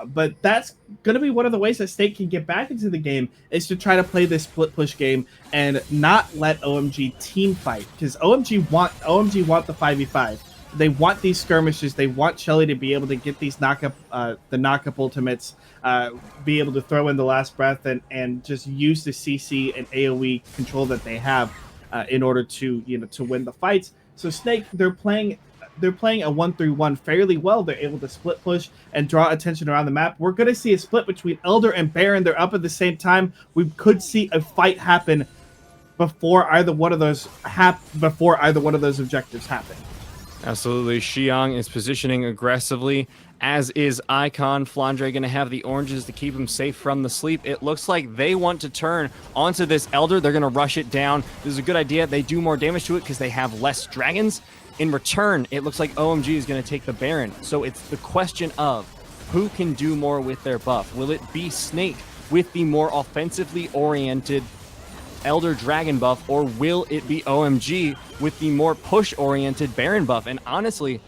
But that's going to be one of the ways that Snake can get back into the game, is to try to play this split push game and not let OMG team fight, because OMG want the 5v5. They want these skirmishes. They want Chelly to be able to get these knockup ultimates, be able to throw in the last breath and just use the CC and AoE control that they have in order to win the fights. So Snake, they're playing a 1-3-1 fairly well. They're able to split push and draw attention around the map. We're going to see a split between Elder and Baron. They're up at the same time. We could see a fight happen before either one of those objectives happen. Absolutely. Xiang is positioning aggressively, as is Icon. Flandre going to have the oranges to keep him safe from the sleep. It looks like they want to turn onto this Elder. They're going to rush it down. This is a good idea. They do more damage to it because they have less dragons. In return, it looks like OMG is going to take the Baron. So it's the question of who can do more with their buff. Will it be Snake with the more offensively oriented Elder Dragon buff, or will it be OMG with the more push-oriented Baron buff? And honestly,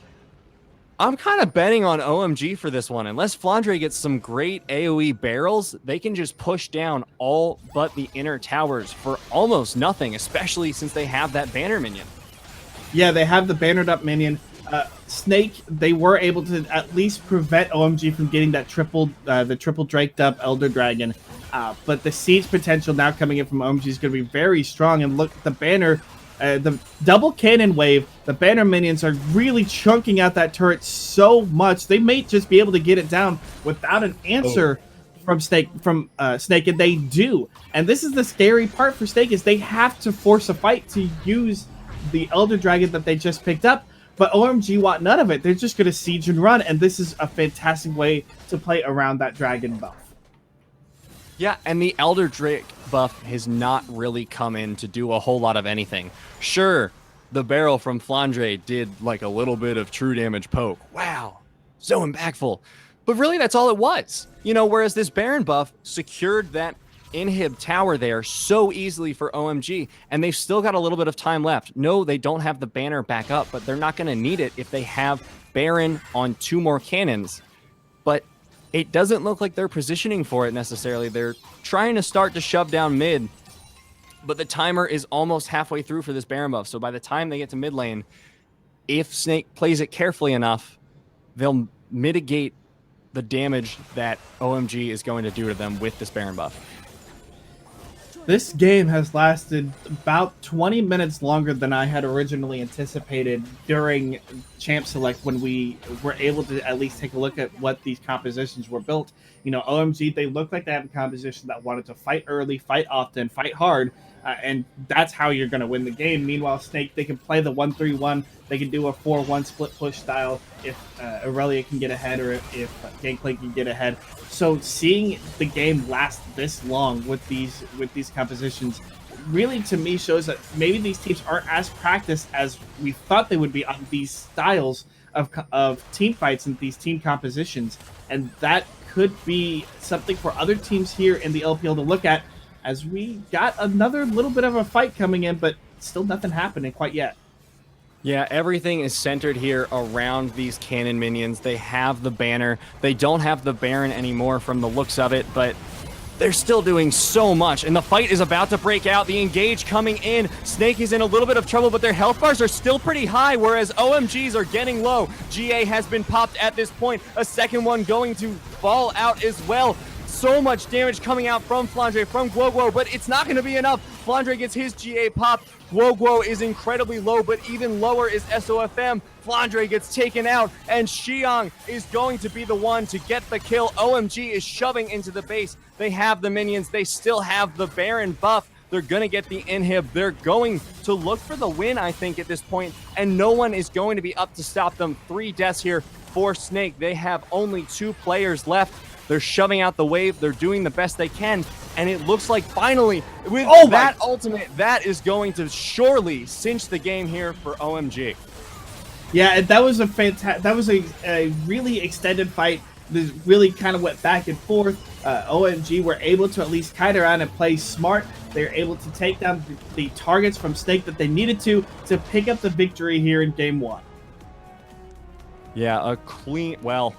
I'm kind of betting on OMG for this one. Unless Flandre gets some great AoE barrels, they can just push down all but the inner towers for almost nothing, especially since they have that banner minion. Yeah, they have the bannered up minion. Snake, they were able to at least prevent OMG from getting that triple draked up Elder Dragon. But the siege potential now coming in from OMG is going to be very strong. And look, the banner, the double cannon wave, the banner minions are really chunking out that turret so much. They may just be able to get it down without an answer from Snake, and they do. And this is the scary part for Snake, is they have to force a fight to use the Elder Dragon that they just picked up. But OMG want none of it. They're just going to siege and run, and this is a fantastic way to play around that dragon buff. Yeah, and the Elder Drake buff has not really come in to do a whole lot of anything. Sure, the barrel from Flandre did like a little bit of true damage poke. Wow, so impactful. But really, that's all it was. Whereas this Baron buff secured that inhib tower there so easily for OMG, and they've still got a little bit of time left. No, they don't have the banner back up, but they're not going to need it if they have Baron on 2 more cannons. But it doesn't look like they're positioning for it necessarily. They're trying to start to shove down mid, but the timer is almost halfway through for this Baron buff. So by the time they get to mid lane, if Snake plays it carefully enough, they'll mitigate the damage that OMG is going to do to them with this Baron buff. This game has lasted about 20 minutes longer than I had originally anticipated during Champ Select, when we were able to at least take a look at what these compositions were built. You know, OMG, they look like they have a composition that wanted to fight early, fight often, fight hard, and that's how you're going to win the game. Meanwhile, Snake, they can play the 1-3-1. They can do a 4-1 split push style if Aurelia can get ahead, or if Gangplank can get ahead. So seeing the game last this long with these compositions really, to me, shows that maybe these teams aren't as practiced as we thought they would be on these styles of team fights and these team compositions, and that could be something for other teams here in the LPL to look at, as we got another little bit of a fight coming in, but still nothing happening quite yet. Yeah, everything is centered here around these cannon minions. They have the banner. They don't have the Baron anymore from the looks of it, but they're still doing so much. And the fight is about to break out. The engage coming in. Snake is in a little bit of trouble, but their health bars are still pretty high, whereas OMGs are getting low. GA has been popped at this point. A second one going to fall out as well. So much damage coming out from Flandre, from Guoguo, but it's not going to be enough. Flandre gets his GA pop. Guoguo is incredibly low, but even lower is SOFM. Flandre gets taken out, and Xiang is going to be the one to get the kill. OMG is shoving into the base. They have the minions. They still have the Baron buff. They're going to get the inhib. They're going to look for the win, I think, at this point, and no one is going to be up to stop them. 3 deaths here for Snake. They have only 2 players left. They're shoving out the wave. They're doing the best they can. And it looks like finally, with that ultimate, that is going to surely cinch the game here for OMG. Yeah, that was a a really extended fight. This really kind of went back and forth. OMG were able to at least kite around and play smart. They were able to take down the targets from Snake that they needed to pick up the victory here in Game 1. Yeah, a clean, well,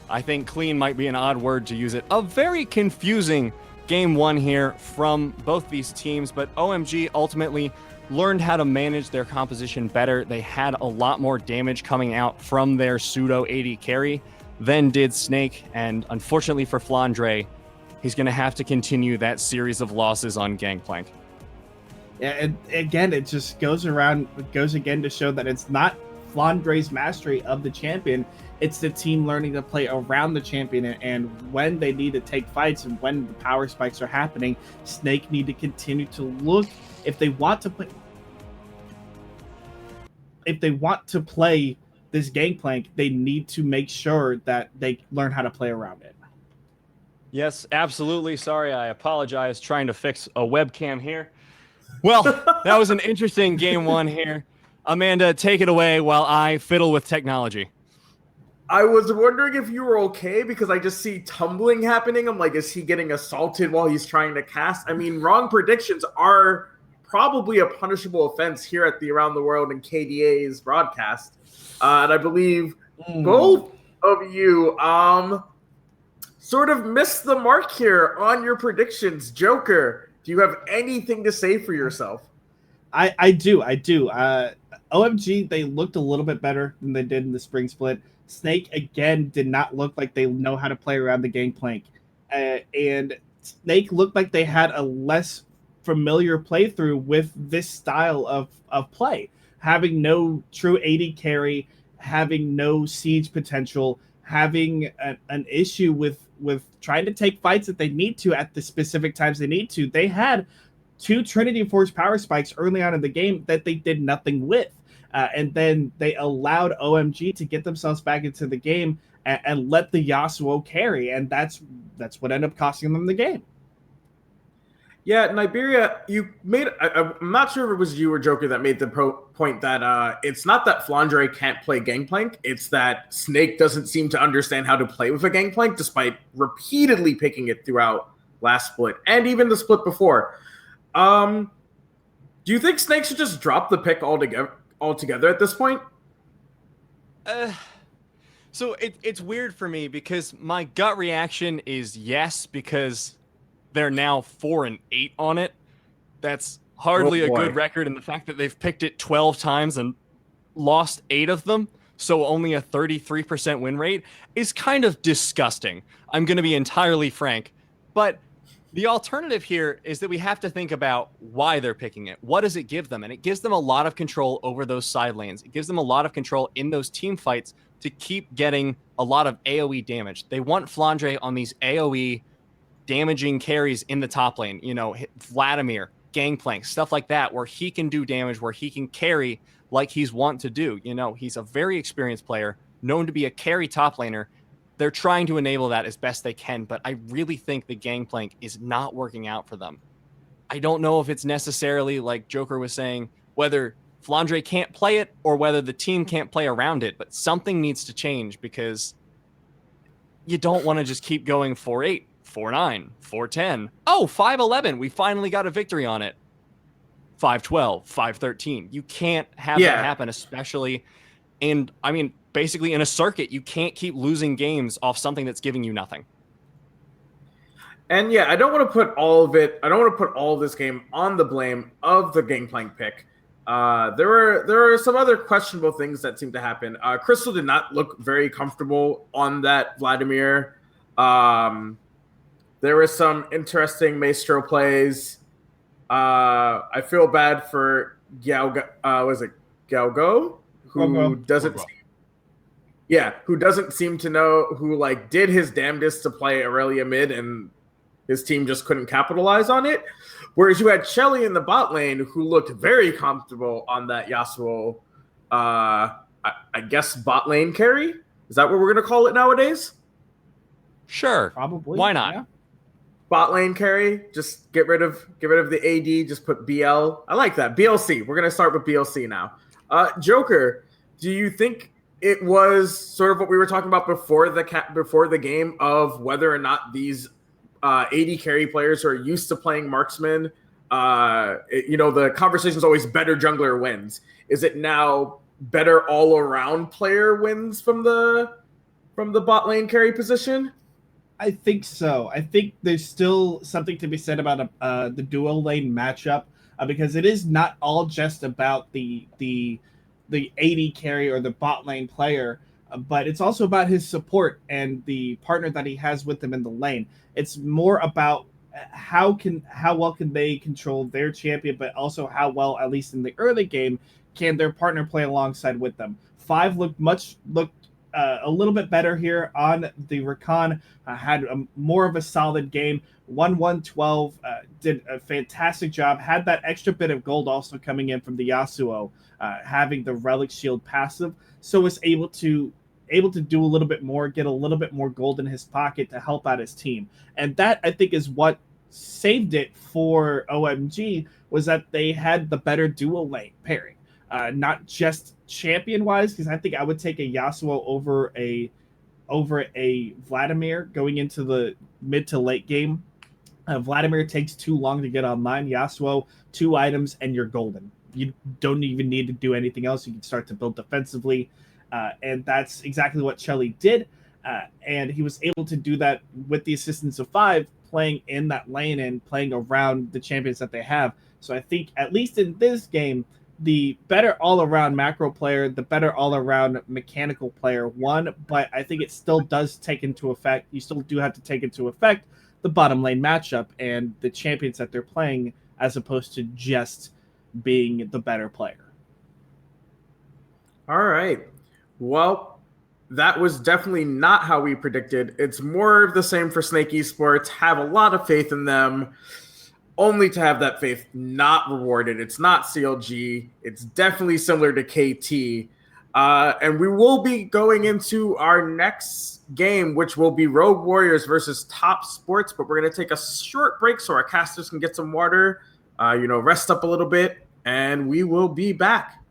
I think clean might be an odd word to use it. A very confusing Game 1 here from both these teams, but OMG ultimately learned how to manage their composition better. They had a lot more damage coming out from their pseudo AD carry than did Snake, and unfortunately for Flandre, he's going to have to continue that series of losses on Gangplank. Yeah, and again, it just goes again to show that it's not Flandre's mastery of the champion. It's the team learning to play around the champion, and when they need to take fights and when the power spikes are happening, Snake need to continue to look. If they want to play this Gangplank, they need to make sure that they learn how to play around it. Yes, absolutely. Sorry, I apologize. Trying to fix a webcam here. Well, that was an interesting Game 1 here. Amanda, take it away while I fiddle with technology. I was wondering if you were okay, because I just see tumbling happening. I'm like, is he getting assaulted while he's trying to cast? I mean, wrong predictions are probably a punishable offense here at the Around the World and KDAs broadcast. And I believe both of you sort of missed the mark here on your predictions. Joker, do you have anything to say for yourself? I do. OMG, they looked a little bit better than they did in the spring split. Snake, again, did not look like they know how to play around the Gangplank. And Snake looked like they had a less familiar playthrough with this style of play. Having no true AD carry, having no siege potential, having an issue with trying to take fights that they need to at the specific times they need to. They had 2 Trinity Force power spikes early on in the game that they did nothing with. And then they allowed OMG to get themselves back into the game and let the Yasuo carry. And that's what ended up costing them the game. Yeah, Nibiria, you made, I'm not sure if it was you or Joker that made the point that it's not that Flandre can't play Gangplank, it's that Snake doesn't seem to understand how to play with a Gangplank, despite repeatedly picking it throughout last split, and even the split before. Do you think Snake should just drop the pick altogether at this point? So it's weird for me, because my gut reaction is yes, because they're now 4-8 on it. That's hardly a good record, and the fact that they've picked it 12 times and lost 8 of them So only a 33% win rate is kind of disgusting. I'm going to be entirely frank. But the alternative here is that we have to think about why they're picking it. What does it give them? And it gives them a lot of control over those side lanes. It gives them a lot of control in those team fights to keep getting a lot of AoE damage. They want Flandre on these AoE damaging carries in the top lane, Vladimir, Gangplank, stuff like that, where he can do damage, where he can carry like he's wont to do. He's a very experienced player, known to be a carry top laner. They're trying to enable that as best they can, but I really think the Gangplank is not working out for them. I don't know if it's necessarily, like Joker was saying, whether Flandre can't play it or whether the team can't play around it, but something needs to change because you don't want to just keep going 4-8, 4-9, 4-10. Oh, 5-11. We finally got a victory on it. 5-12, 5-13. You can't have that happen, especially basically in a circuit. You can't keep losing games off something that's giving you nothing. And yeah, I don't want to put all of this game on the blame of the Gangplank pick. There were some other questionable things that seemed to happen. Crystal did not look very comfortable on that Vladimir. There were some interesting Maestro plays. I feel bad for Galgo, who doesn't seem to know, who did his damnedest to play Aurelia mid, and his team just couldn't capitalize on it. Whereas you had Shelly in the bot lane, who looked very comfortable on that Yasuo, I guess bot lane carry. Is that what we're gonna call it nowadays? Sure, probably. Why not? Yeah. Bot lane carry. Just get rid of the AD. Just put BL. I like that. BLC. We're gonna start with BLC now. Joker, do you think it was sort of what we were talking about before the game of whether or not these AD carry players who are used to playing marksman, the conversation is always better jungler wins. Is it now better all around player wins from the bot lane carry position? I think so. I think there's still something to be said about the dual lane matchup because it is not all just about the AD carry or the bot lane player, but it's also about his support and the partner that he has with him in the lane. It's more about how well can they control their champion, but also how well, at least in the early game, can their partner play alongside with them. Five looked a little bit better here on the Rakan, had more of a solid game. 1-1-12, did a fantastic job, had that extra bit of gold also coming in from the Yasuo, having the Relic Shield passive, so was able to do a little bit more, get a little bit more gold in his pocket to help out his team. And that, I think, is what saved it for OMG, was that they had the better dual lane pairing. Not just champion-wise, because I think I would take a Yasuo over a Vladimir going into the mid to late game. Vladimir takes too long to get online. Yasuo, 2 items, and you're golden. You don't even need to do anything else. You can start to build defensively. And that's exactly what Shelly did. And he was able to do that with the assistance of 5, playing in that lane and playing around the champions that they have. So I think, at least in this game, the better all-around macro player, the better all-around mechanical player won, but I think it still does take into effect, you still do have to take into effect the bottom lane matchup and the champions that they're playing, as opposed to just being the better player. All right. Well, that was definitely not how we predicted. It's more of the same for Snake Esports. Have a lot of faith in them, only to have that faith not rewarded. It's not CLG. It's definitely similar to KT. And we will be going into our next game, which will be Rogue Warriors versus Top Sports. But we're going to take a short break so our casters can get some water, rest up a little bit, and we will be back.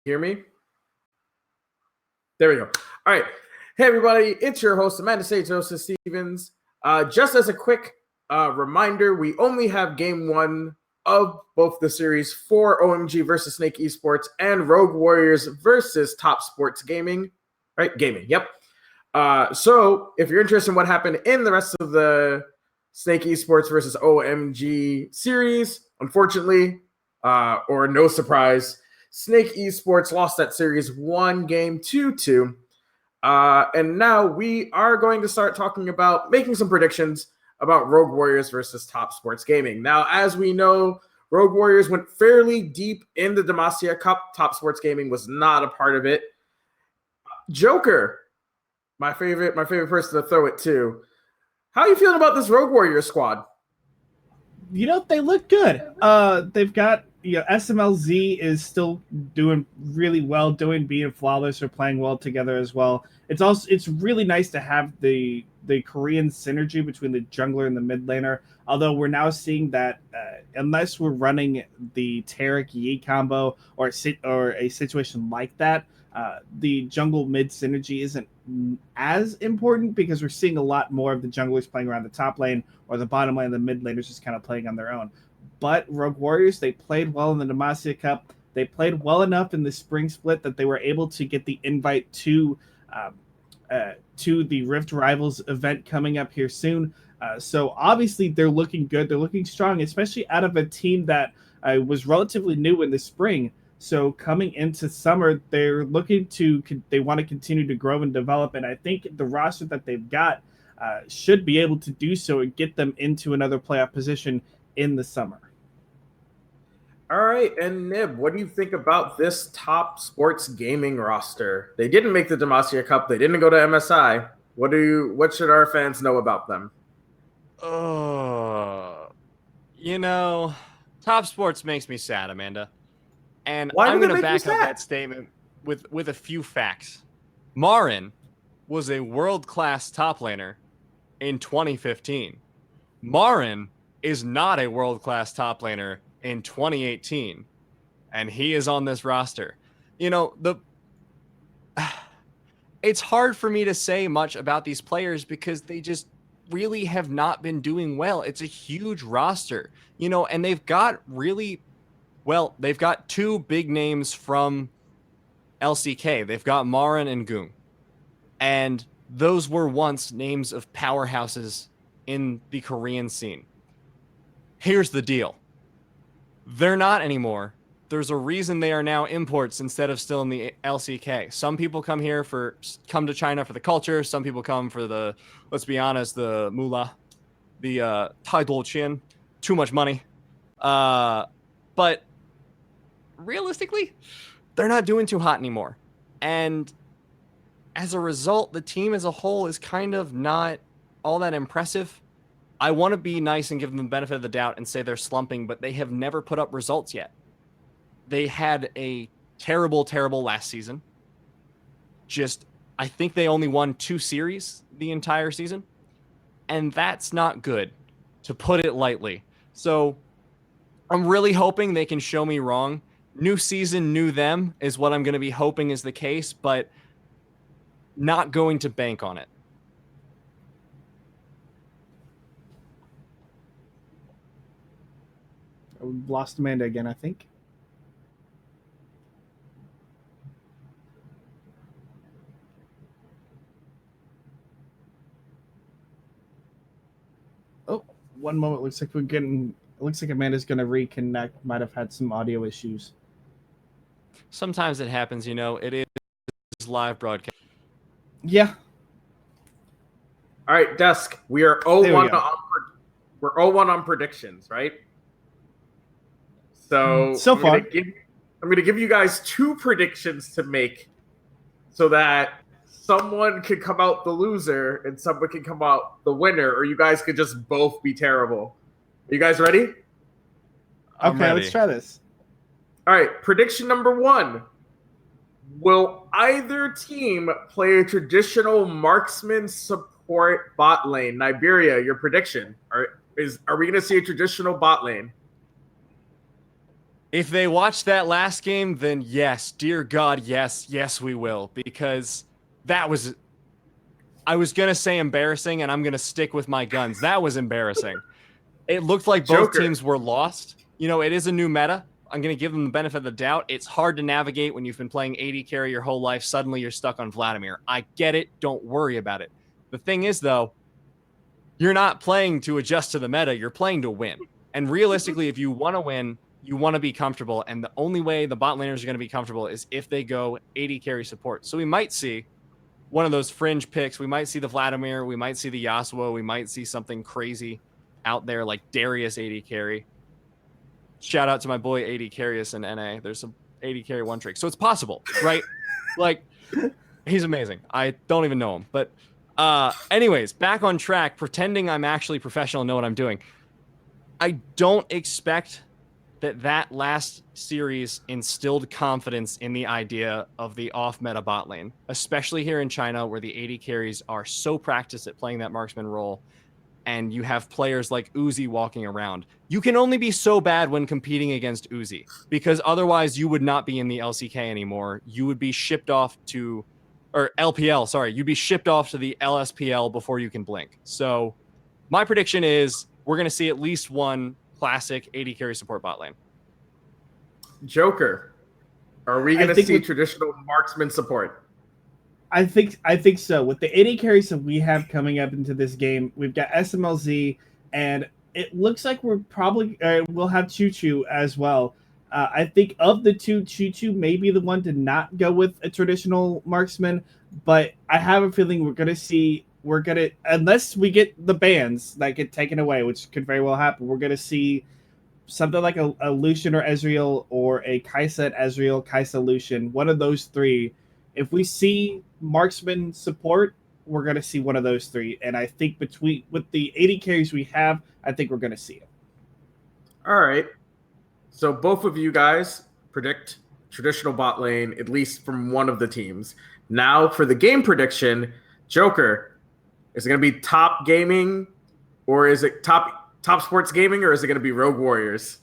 Hear me? There we go. All right. Hey, everybody. It's your host, Amanda Sage, Joseph Stevens. Just as a quick reminder, we only have game one of both the series for OMG versus Snake Esports and Rogue Warriors versus Top Sports Gaming. Right? Gaming. Yep. So if you're interested in what happened in the rest of the Snake Esports versus OMG series, unfortunately, or no surprise, Snake Esports lost that series 1-2. And now we are going to start talking about making some predictions about Rogue Warriors versus Top Sports Gaming. Now, as we know, Rogue Warriors went fairly deep in the Demacia Cup. Top Sports Gaming was not a part of it. Joker, my favorite person to throw it to. How are you feeling about this Rogue Warriors squad? You know, they look good. They've got, SMLZ is still doing really well, being flawless or playing well together as well. It's really nice to have the Korean synergy between the jungler and the mid laner. Although we're now seeing that unless we're running the Taric Yi combo or a situation like that, the jungle mid synergy isn't as important because we're seeing a lot more of the junglers playing around the top lane or the bottom lane, and the mid laners just kind of playing on their own. But Rogue Warriors, they played well in the Demacia Cup. They played well enough in the spring split that they were able to get the invite to the Rift Rivals event coming up here soon. So obviously they're looking good. They're looking strong, especially out of a team that was relatively new in the spring. So coming into summer, they're looking to they want to continue to grow and develop. And I think the roster that they've got should be able to do so and get them into another playoff position in the summer. All right, and Nib, what do you think about this Top Sports Gaming roster? They didn't make the Demacia Cup. They didn't go to MSI. What should our fans know about them? Top Sports makes me sad, Amanda. And Why I'm would it going to make you back up sad? that statement with a few facts. Marin was a world-class top laner in 2015. Marin is not a world-class top laner in 2018, and he is on this roster. It's hard for me to say much about these players because they just really have not been doing well. It's a huge roster, and they've got they've got two big names from LCK. They've got Marin and Goong, and those were once names of powerhouses in the Korean scene. Here's the deal. They're not anymore There's a reason they are now imports instead of still in the LCK. Some people come to China for the culture. Some people come for the, let's be honest, the moolah, the Tai Chin, too much money. But realistically, they're not doing too hot anymore. And as a result, the team as a whole is kind of not all that impressive. I want to be nice and give them the benefit of the doubt and say they're slumping, but they have never put up results yet. They had a terrible, terrible last season. I think they only won 2 series the entire season. And that's not good, to put it lightly. So I'm really hoping they can show me wrong. New season, new them is what I'm going to be hoping is the case, but not going to bank on it. We lost Amanda again, I think. Oh, one moment. Looks like Amanda's going to reconnect. Might have had some audio issues. Sometimes it happens, It is live broadcast. Yeah. All right, Desk. We are 0-1 we're 0-1 on predictions, right? So far, I'm going to give you guys 2 predictions to make, so that someone could come out the loser and someone can come out the winner, or you guys could just both be terrible. Are you guys ready? Okay, let's try this. All right, prediction number 1. Will either team play a traditional marksman support bot lane? Nibiria, your prediction. Are we going to see a traditional bot lane? If they watch that last game, then yes, dear God, yes, we will. Because I was going to say embarrassing, and I'm going to stick with my guns. That was embarrassing. It looked like both teams were lost. It is a new meta. I'm going to give them the benefit of the doubt. It's hard to navigate when you've been playing AD carry your whole life. Suddenly you're stuck on Vladimir. I get it. Don't worry about it. The thing is, though, you're not playing to adjust to the meta. You're playing to win. And realistically, if you want to win, you want to be comfortable. And the only way the bot laners are going to be comfortable is if they go AD carry support. So we might see one of those fringe picks. We might see the Vladimir. We might see the Yasuo. We might see something crazy out there like Darius AD carry. Shout out to my boy AD Carrius in NA. There's some AD carry one trick. So it's possible, right? Like, he's amazing. I don't even know him. But anyways, back on track, pretending I'm actually professional and know what I'm doing. I don't expect that last series instilled confidence in the idea of the off-meta bot lane, especially here in China where the AD carries are so practiced at playing that marksman role. And you have players like Uzi walking around. You can only be so bad when competing against Uzi, because otherwise you would not be in the LCK anymore. You would be shipped off to, or LPL, sorry. You'd be shipped off to the LSPL before you can blink. So my prediction is we're going to see at least one classic AD carry support bot lane. Joker, are we going to see traditional marksman support? I think so. With the AD carries that we have coming up into this game, we've got SMLZ, and it looks like we'll have Choo Choo as well. I think of the two, Choo Choo may be the one to not go with a traditional marksman, but I have a feeling unless we get the bans that get taken away, which could very well happen, we're going to see something like a Lucian or Ezreal, or a Kai'Sa and Ezreal, Kai'Sa Lucian, one of those 3. If we see marksman support, we're going to see one of those 3. And I think with the 80 carries we have, I think we're going to see it. All right. So both of you guys predict traditional bot lane, at least from one of the teams. Now for the game prediction, Joker, is it going to be Top Gaming, or is it Top Sports Gaming, or is it going to be Rogue Warriors?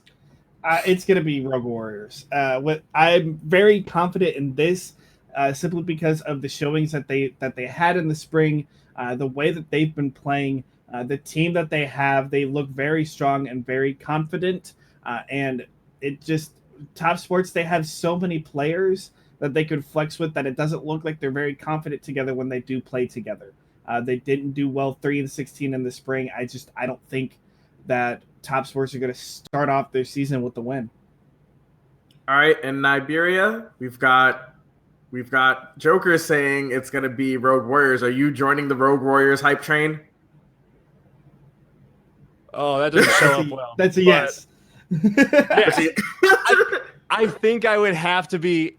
It's going to be Rogue Warriors. I'm very confident in this. Simply because of the showings that they had in the spring, the way that they've been playing, the team that they have, they look very strong and very confident. And it just, Top Sports, they have so many players that they could flex with that it doesn't look like they're very confident together when they do play together. They didn't do well 3-16 in the spring. I don't think that Top Sports are going to start off their season with the win. All right, in Nibiria, we've got Joker saying it's gonna be Rogue Warriors. Are you joining the Rogue Warriors hype train? Oh, that doesn't show up well. That's a but- yes. Yes. I think I would have to be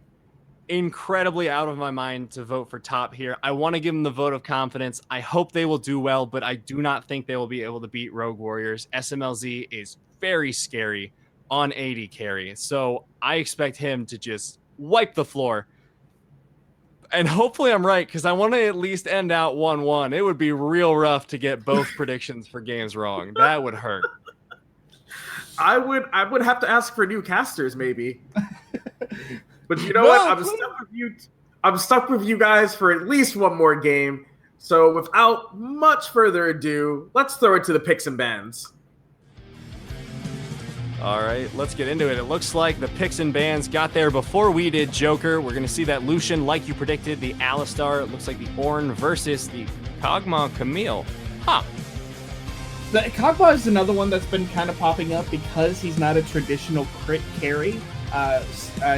incredibly out of my mind to vote for top here. I want to give them the vote of confidence. I hope they will do well, but I do not think they will be able to beat Rogue Warriors. SMLZ is very scary on AD carry, so I expect him to just wipe the floor. And hopefully I'm right, because I want to at least end out 1-1. It would be real rough to get both predictions for games wrong. That would hurt. I would have to ask for new casters, maybe. But you know what? I'm stuck with you guys for at least one more game. So without much further ado, let's throw it to the picks and bans. All right, let's get into it. It looks like the picks and bans got there before we did, Joker. We're going to see that Lucian, like you predicted, the Alistar. It looks like the Ornn versus the Kog'Maw Camille. Huh. The Kog'Maw is another one that's been kind of popping up because he's not a traditional crit carry.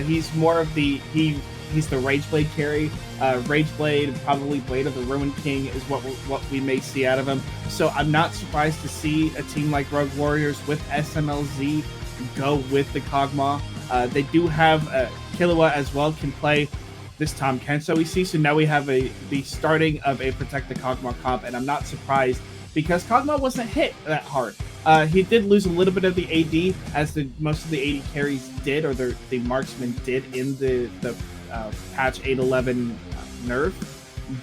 He's more of he's the Rageblade carry. Rageblade, probably Blade of the Ruined King is what we may see out of him. So I'm not surprised to see a team like Rogue Warriors with SMLZ go with the Kog'Maw. They do have Killua as well, can play this Tahm Kench we see. So now we have the starting of a Protect the Kog'Maw comp, and I'm not surprised because Kog'Maw wasn't hit that hard. He did lose a little bit of the AD, as most of the AD carries did, or the marksmen did in the patch 811 nerf,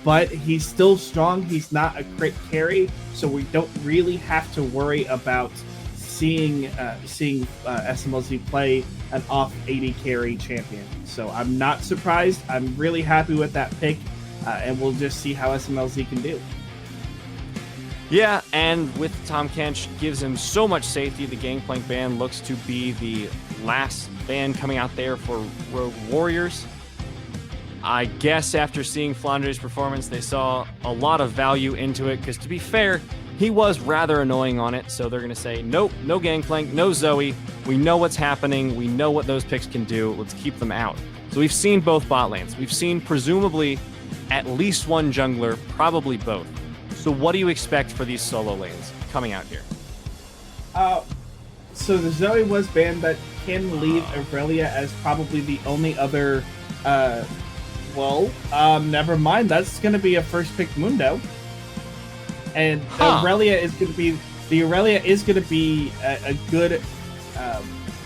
but he's still strong. He's not a crit carry, so we don't really have to worry about seeing SMLZ play an off AD carry champion. So I'm not surprised. I'm really happy with that pick, and we'll just see how SMLZ can do. Yeah, and with Tahm Kench gives him so much safety. The Gangplank ban looks to be the last ban coming out there for Rogue Warriors. I guess after seeing Flandre's performance, they saw a lot of value into it, because to be fair, he was rather annoying on it, so they're going to say, nope, no Gangplank, no Zoe. We know what's happening. We know what those picks can do. Let's keep them out. So we've seen both bot lanes. We've seen presumably at least one jungler, probably both. So what do you expect for these solo lanes coming out here? So the Zoe was banned, but can leave Aurelia as probably the only other. Never mind. That's going to be a first pick Mundo, and Aurelia is going to be a good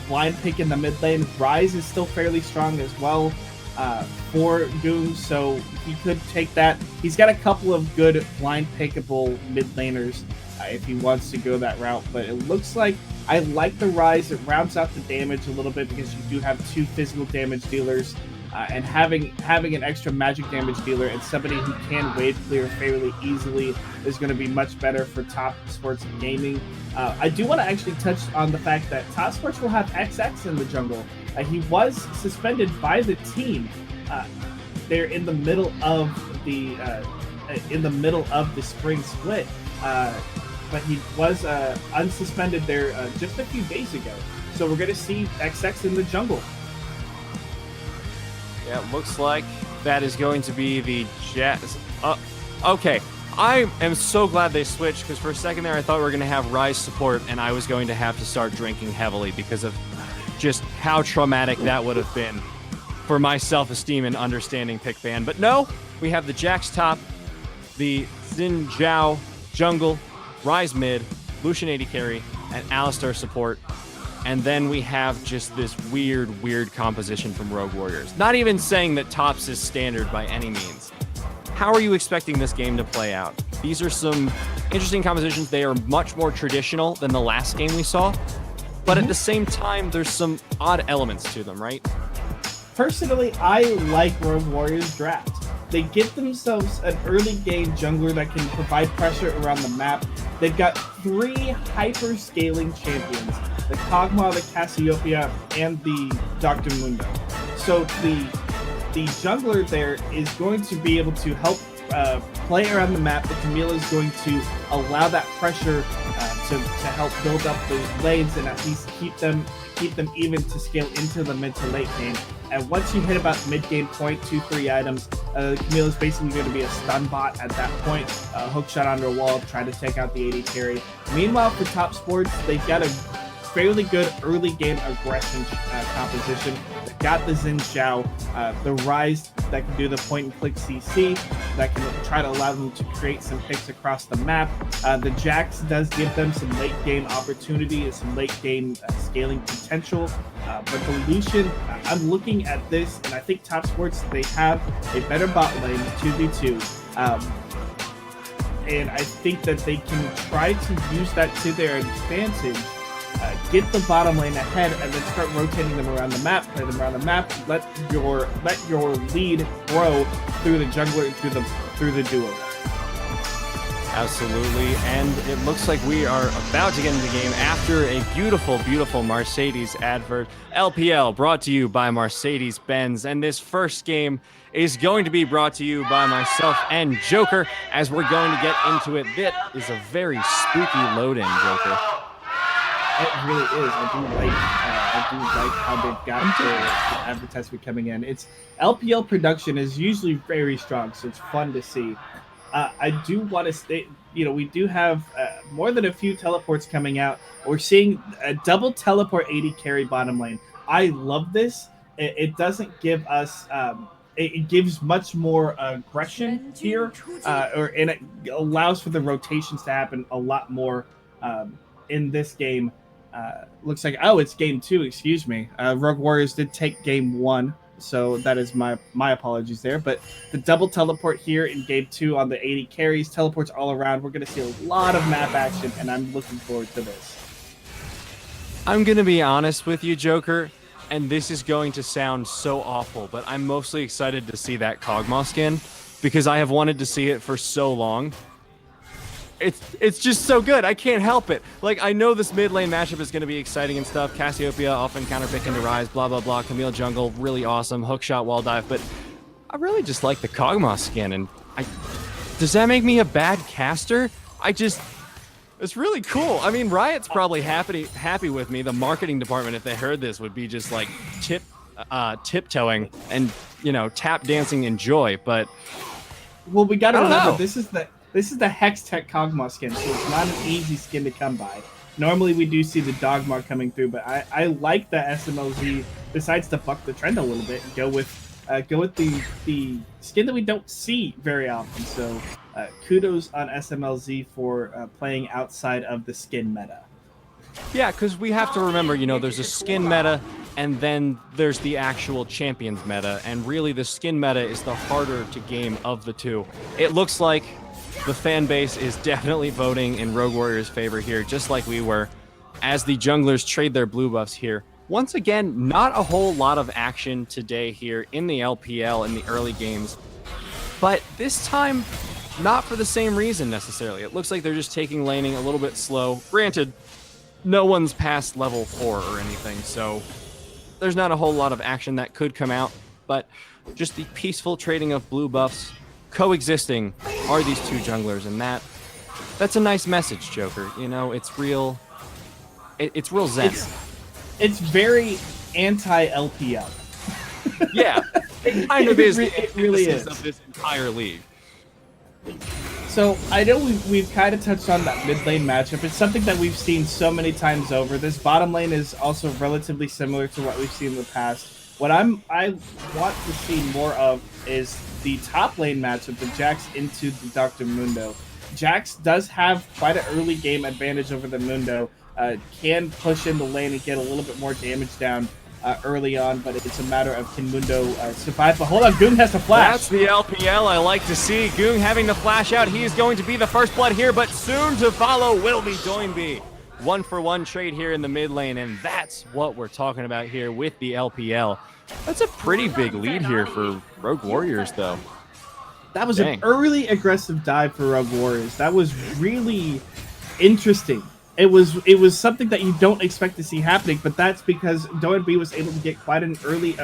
blind pick in the mid lane. Ryze is still fairly strong as well for Doom, so he could take that. He's got a couple of good blind pickable mid laners if he wants to go that route, but it looks like I like the Ryze. It rounds out the damage a little bit because you do have two physical damage dealers, and having an extra magic damage dealer and somebody who can wave clear fairly easily is going to be much better for Top Sports Gaming. I do want to actually touch on the fact that Top Sports will have XX in the jungle. He was suspended by the team. They're in the middle of the spring split, but he was unsuspended there just a few days ago. So we're going to see XX in the jungle. Yeah, it looks like that is going to be the Jazz. Okay, I am so glad they switched, because for a second there I thought we were going to have Ryze support and I was going to have to start drinking heavily because of just how traumatic that would have been for my self-esteem and understanding pick ban. But no, we have the Jax top, the Xin Zhao jungle, Ryze mid, Lucian AD carry, and Alistar support. And then we have just this weird composition from Rogue Warriors. Not even saying that tops is standard by any means. How are you expecting this game to play out? These are some interesting compositions. They are much more traditional than the last game we saw. But at the same time, there's some odd elements to them, right? Personally, I like Rogue Warriors draft. They give themselves an early game jungler that can provide pressure around the map. They've got 3 hyper-scaling champions, the Kog'Maw, the Cassiopeia, and the Dr. Mundo. So the jungler there is going to be able to help play around the map. The Camille is going to allow that pressure to help build up those lanes and at least keep them keep them even to scale into the mid to late game. And once you hit about mid-game point, 2-3 items, Camille is basically going to be a stun bot at that point. Hook shot under a wall, try to take out the AD carry. Meanwhile, for Top Sports, they've got a fairly good early game aggression composition. They've got the Xin Zhao, the Rise that can do the point and click CC, that can try to allow them to create some picks across the map. The Jax does give them some late game opportunity and some late game scaling potential. But the Lucian, I'm looking at this, and I think Top Sports, they have a better bot lane, 2v2. And I think that they can try to use that to their advantage. Get the bottom lane ahead and then start rotating them around the map, play them around the map, let your lead grow through the jungler and through the duo. Absolutely, and it looks like we are about to get into the game after a beautiful, beautiful Mercedes advert. LPL brought to you by Mercedes-Benz, and this first game is going to be brought to you by myself and Joker, as we're going to get into it. That is a very spooky load-in, Joker. It really is. I do like how they've got the advertisement coming in. It's LPL production is usually very strong, so it's fun to see. I do want to state, we do have more than a few teleports coming out. We're seeing a double teleport AD carry bottom lane. I love this. It doesn't give us. It gives much more aggression here, and it allows for the rotations to happen a lot more in this game. Looks like it's game 2. Excuse me. Rogue Warriors did take game 1, so that is my apologies there. But the double teleport here in game 2 on the 80 carries, teleports all around. We're going to see a lot of map action, and I'm looking forward to this. I'm going to be honest with you, Joker, and this is going to sound so awful, but I'm mostly excited to see that Kog'Maw skin because I have wanted to see it for so long. It's just so good. I can't help it. Like, I know this mid lane matchup is going to be exciting and stuff. Cassiopeia often counterpick into Rise, blah, blah, blah. Camille jungle, really awesome. Hookshot, wall dive. But I really just like the Kog'Maw skin. And does that make me a bad caster? It's really cool. I mean, Riot's probably happy with me. The marketing department, if they heard this, would be just like tiptoeing and, tap dancing in joy. But well, we got to remember, this is the Hextech Kog'Maw skin, so it's not an easy skin to come by. Normally we do see the Dogma coming through, but I like that SMLZ decides to buck the trend a little bit and go with the skin that we don't see very often. So kudos on SMLZ for playing outside of the skin meta. Yeah, because we have to remember, there's a skin meta, and then there's the actual champions meta, and really the skin meta is the harder to game of the two. It looks like the fan base is definitely voting in Rogue Warriors' favor here, just like we were, as the junglers trade their blue buffs here. Once again, not a whole lot of action today here in the LPL in the early games, but this time, not for the same reason necessarily. It looks like they're just taking laning a little bit slow. Granted, no one's past level 4 or anything, so there's not a whole lot of action that could come out, but just the peaceful trading of blue buffs coexisting are these two junglers, and that's a nice message, Joker. It's real. It's real zen. It's very anti-LPL. Yeah, it kind of is. It really is of this entire league. So I know we've kind of touched on that mid lane matchup. It's something that we've seen so many times over. This bottom lane is also relatively similar to what we've seen in the past. What I want to see more of is the top lane matchup, the Jax into the Dr. Mundo. Jax does have quite an early game advantage over the Mundo. Can push in the lane and get a little bit more damage down early on, but it's a matter of can Mundo survive. But hold on, Goong has to flash. That's the LPL I like to see. Goong having to flash out. He is going to be the first blood here, but soon to follow will be Doinby. 1-for-1 trade here in the mid lane, and that's what we're talking about here with the LPL. That's a pretty big lead here for Rogue Warriors, though. That was an early aggressive dive for Rogue Warriors. That was really interesting. It was something that you don't expect to see happening, but that's because Doinby was able to get quite an early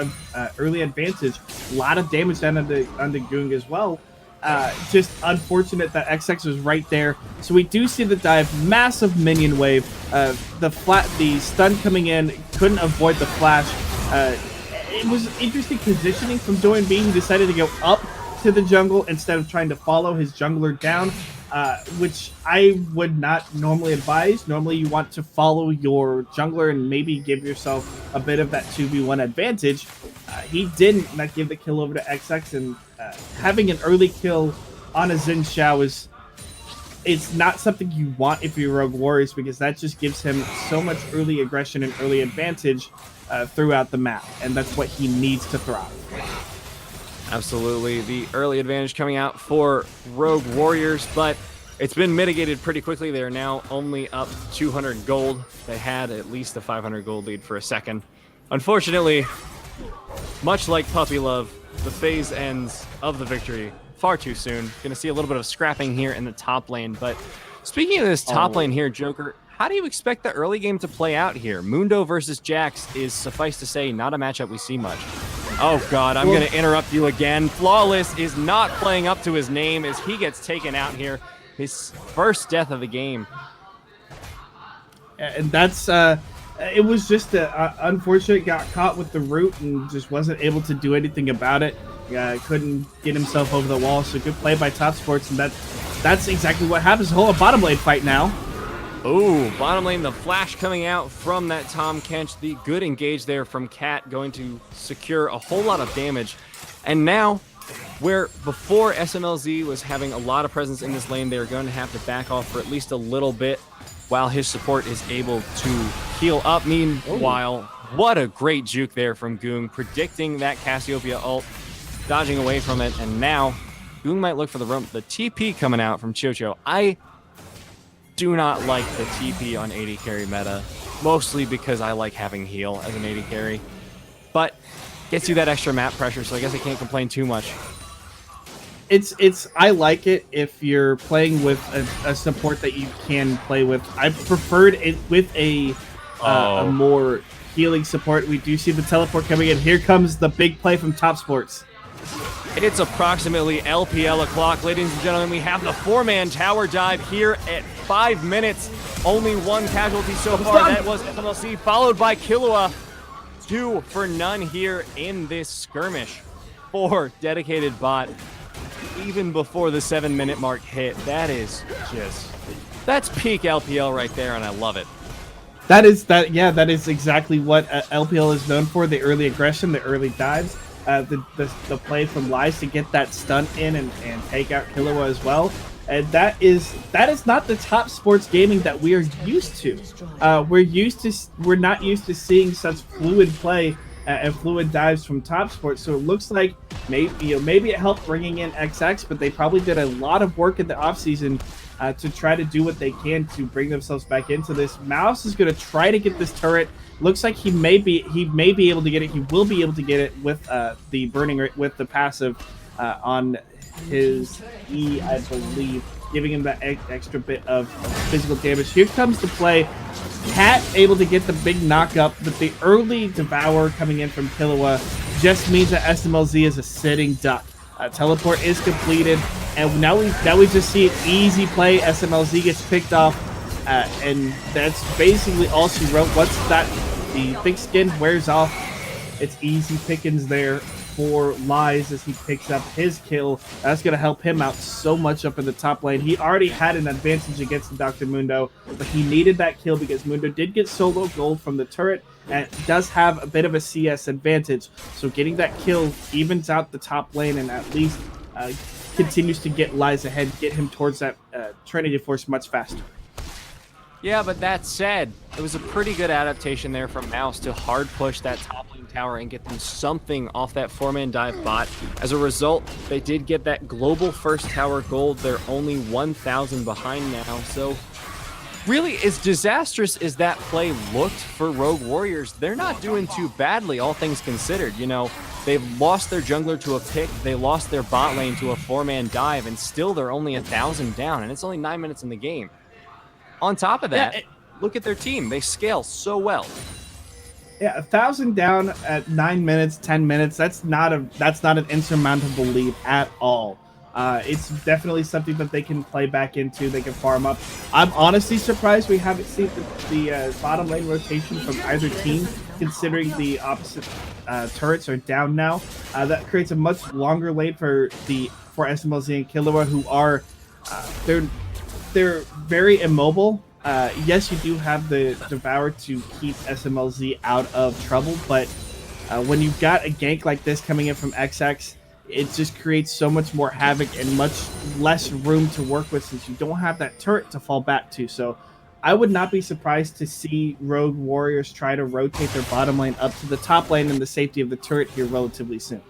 advantage. A lot of damage down on the Goong as well. Just unfortunate that XX was right there. So we do see the dive, massive minion wave. The stun coming in, couldn't avoid the flash. It was interesting positioning from Doan B. He decided to go up to the jungle instead of trying to follow his jungler down, which I would not normally advise. Normally you want to follow your jungler and maybe give yourself a bit of that 2v1 advantage. He didn't not give the kill over to XX, and having an early kill on a Xin Xiao it's not something you want if you're Rogue Warriors, because that just gives him so much early aggression and early advantage throughout the map, and that's what he needs to thrive. Absolutely. The early advantage coming out for Rogue Warriors, but it's been mitigated pretty quickly. They're now only up 200 gold. They had at least a 500 gold lead for a second. Unfortunately, much like Puppy Love, the phase ends of the victory far too soon. Going to see a little bit of scrapping here in the top lane. But speaking of this top lane here, Joker, how do you expect the early game to play out here? Mundo versus Jax is, suffice to say, not a matchup we see much. Oh, God, I'm going to interrupt you again. Flawless is not playing up to his name as he gets taken out here. His first death of the game. And that's... it was just unfortunate, got caught with the root and just wasn't able to do anything about it. Couldn't get himself over the wall, so good play by Top Sports, and that's exactly what happens. Whole bottom lane fight now. Ooh, bottom lane, the flash coming out from that Tom Kench. The good engage there from Cat, going to secure a whole lot of damage. And now, where before SMLZ was having a lot of presence in this lane, they're going to have to back off for at least a little bit while his support is able to heal up. Meanwhile, what a great juke there from Goong, predicting that Cassiopeia ult, dodging away from it, and now Goong might look for the roam. The TP coming out from Chocho. I do not like the TP on AD carry meta, mostly because I like having heal as an AD carry, but gets you that extra map pressure, so I guess I can't complain too much. I like it if you're playing with a support that you can play with. I preferred it with a more healing support. We do see the teleport coming in. Here comes the big play from Top Sports. It's approximately LPL o'clock, ladies and gentlemen. We have the 4-man tower dive here at 5 minutes. Only one casualty so far. That was FMLC, followed by Killua. 2 for none here in this skirmish for dedicated bot. Even before the 7-minute mark hit, that's peak LPL right there, and I love it. That is exactly what LPL is known for: the early aggression, the early dives, the play from Lies to get that stun in and take out Killua as well. And that is not the Top Sports gaming that we are used to. We're not used to seeing such fluid play and fluid dives from Top Sports. So it looks like maybe it helped bringing in XX, but they probably did a lot of work in the offseason to try to do what they can to bring themselves back into this. Mouse is going to try to get this turret. Looks like he may be able to get it. He will be able to get it with the burning with the passive on his E, I believe, giving him that extra bit of physical damage. Here comes the play. Cat able to get the big knock-up, but the early devour coming in from Killua just means that SMLZ is a sitting duck. Teleport is completed, and now we just see an easy play. SMLZ gets picked off, and that's basically all she wrote. Once the thick skin wears off, it's easy pickings there for Lies as he picks up his kill. That's going to help him out so much up in the top lane. He already had an advantage against Dr. Mundo, but he needed that kill because Mundo did get solo gold from the turret and does have a bit of a CS advantage. So getting that kill evens out the top lane and at least continues to get Lies ahead, get him towards that Trinity Force much faster. Yeah, but that said, it was a pretty good adaptation there from Mouse to hard push that top lane tower and get them something off that 4-man dive bot. As a result, they did get that global first tower gold. They're only 1,000 behind now. So really, as disastrous as that play looked for Rogue Warriors, they're not doing too badly, all things considered. You know, they've lost their jungler to a pick, they lost their bot lane to a 4-man dive, and still they're only 1,000 down, and it's only 9 minutes in the game. On top of that, look at their team. They scale so well. Yeah, 1,000 down at 9 minutes, 10 minutes. That's not an insurmountable lead at all. It's definitely something that they can play back into. They can farm up. I'm honestly surprised we haven't seen the bottom lane rotation from either team, considering the opposite turrets are down now. That creates a much longer lane for SMLZ and Killua, who are they're very immobile. Yes, you do have the Devour to keep SMLZ out of trouble, but when you've got a gank like this coming in from XX, it just creates so much more havoc and much less room to work with, since you don't have that turret to fall back to. So I would not be surprised to see Rogue Warriors try to rotate their bottom lane up to the top lane in the safety of the turret here relatively soon.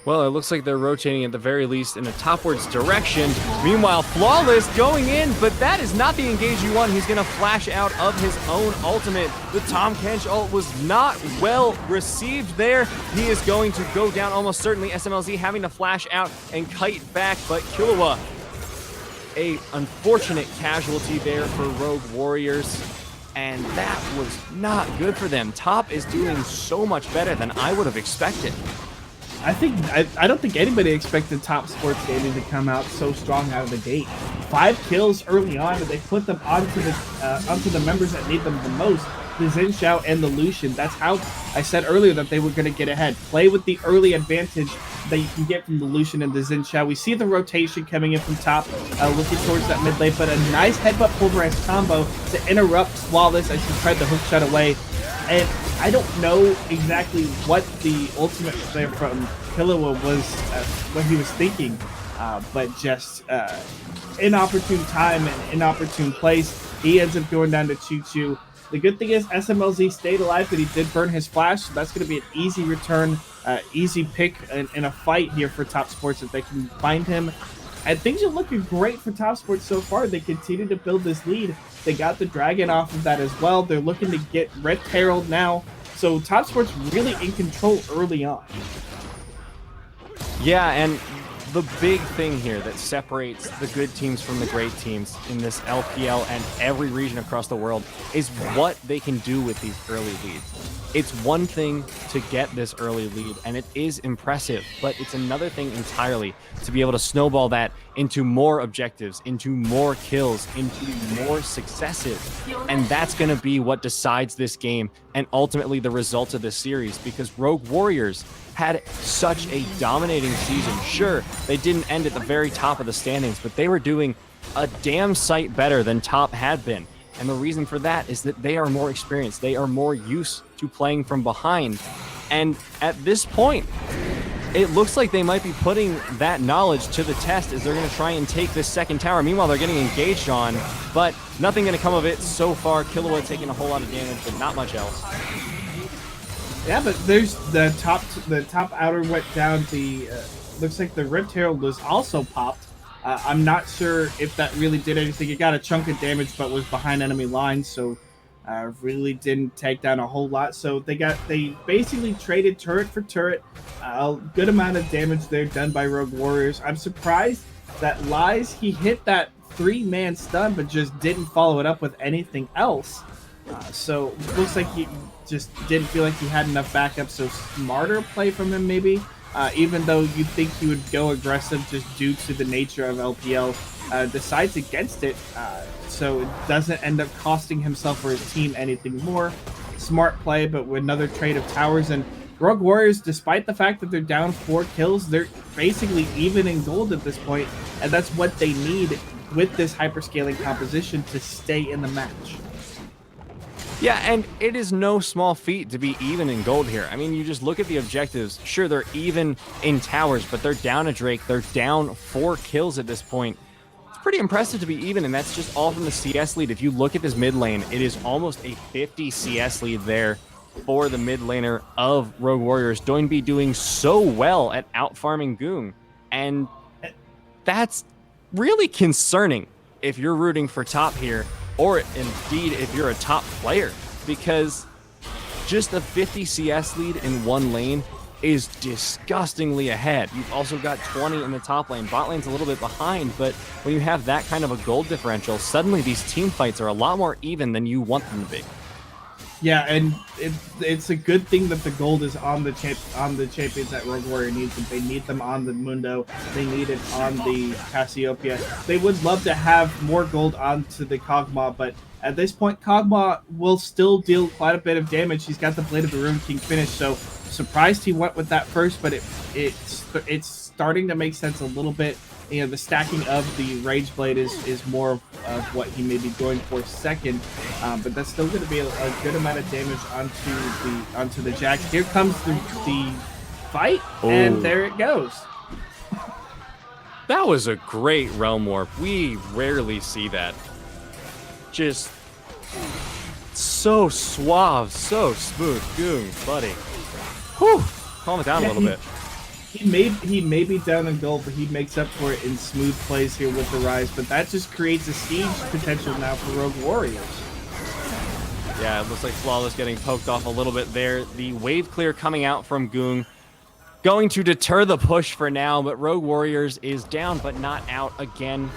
Well, it looks like they're rotating at the very least in a topwards direction. Meanwhile, Flawless going in, but that is not the engage you want. He's going to flash out of his own ultimate. The Tom Kench ult was not well received there. He is going to go down almost certainly. SMLZ having to flash out and kite back, but Killua, a unfortunate casualty there for Rogue Warriors. And that was not good for them. Top is doing so much better than I would have expected. I don't think anybody expected Top Sports Gaming to come out so strong out of the gate. 5 kills early on, but they put them onto the members that need them the most, the Xin Xiao and the Lucian. That's how I said earlier that they were going to get ahead. Play with the early advantage that you can get from the Lucian and the Xin Xiao. We see the rotation coming in from top, looking towards that mid lane, but a nice headbutt pulverize combo to interrupt Flawless as he tried the hook shot away. And I don't know exactly what the ultimate there from Killua was, what he was thinking, but just inopportune time and inopportune place. He ends up going down to 2-2. The good thing is SMLZ stayed alive, but he did burn his flash, so that's going to be an easy return, easy pick in a fight here for Top Sports if they can find him. And things are looking great for Top Sports so far. They continue to build this lead. They got the Dragon off of that as well. They're looking to get Rift Herald now. So Top Sports really in control early on. Yeah, and the big thing here that separates the good teams from the great teams in this LPL and every region across the world is what they can do with these early leads. It's one thing to get this early lead, and it is impressive, but it's another thing entirely to be able to snowball that into more objectives, into more kills, into more successes. And that's going to be what decides this game and ultimately the results of this series, because Rogue Warriors had such a dominating season. Sure, they didn't end at the very top of the standings, but they were doing a damn sight better than Top had been. And the reason for that is that they are more experienced. They are more used to playing from behind. And at this point, it looks like they might be putting that knowledge to the test as they're going to try and take this second tower. Meanwhile, they're getting engaged on, but nothing going to come of it so far. Killua taking a whole lot of damage, but not much else. Yeah, but there's the top outer went down. The looks like the Rift Herald was also popped. I'm not sure if that really did anything. It got a chunk of damage, but was behind enemy lines, so really didn't take down a whole lot. So they basically traded turret for turret. A good amount of damage there done by Rogue Warriors. I'm surprised that Lies, he hit that 3-man stun, but just didn't follow it up with anything else. So looks like he just didn't feel like he had enough backup. So smarter play from him maybe. Even though you'd think he would go aggressive just due to the nature of LPL, decides against it, so it doesn't end up costing himself or his team anything more. Smart play, but with another trade of towers. And Rogue Warriors, despite the fact that they're down 4 kills, they're basically even in gold at this point, and that's what they need with this hyperscaling composition to stay in the match. Yeah, and it is no small feat to be even in gold here. I mean, you just look at the objectives. Sure, they're even in towers, but they're down a Drake. They're down 4 kills at this point. It's pretty impressive to be even, and that's just all from the CS lead. If you look at this mid lane, it is almost a 50 CS lead there for the mid laner of Rogue Warriors. Doinb doing so well at out-farming Goong, and that's really concerning if you're rooting for top here, or indeed if you're a top player, because just a 50 CS lead in one lane is disgustingly ahead. You've also got 20 in the top lane. Bot lane's a little bit behind, but when you have that kind of a gold differential, suddenly these team fights are a lot more even than you want them to be. Yeah, and it's a good thing that the gold is on the champions that Rogue Warrior needs them. They need them on the Mundo. They need it on the Cassiopeia. They would love to have more gold onto the Kog'Maw, but at this point, Kog'Maw will still deal quite a bit of damage. He's got the Blade of the Ruined King finish, so surprised he went with that first, but it's starting to make sense a little bit. You know, the stacking of the Rage Blade is more of what he may be going for second, but that's still going to be a good amount of damage onto the Jax. Here comes the fight, and there it goes. That was a great Realm Warp. We rarely see that. Just so suave, so smooth. Goon, buddy. Whew. Calm it down a little bit. He may be down in gold, but he makes up for it in smooth plays here with the Rise. But that just creates a siege potential now for Rogue Warriors. Yeah, it looks like Flawless getting poked off a little bit there. The wave clear coming out from Goong, going to deter the push for now, but Rogue Warriors is down but not out again.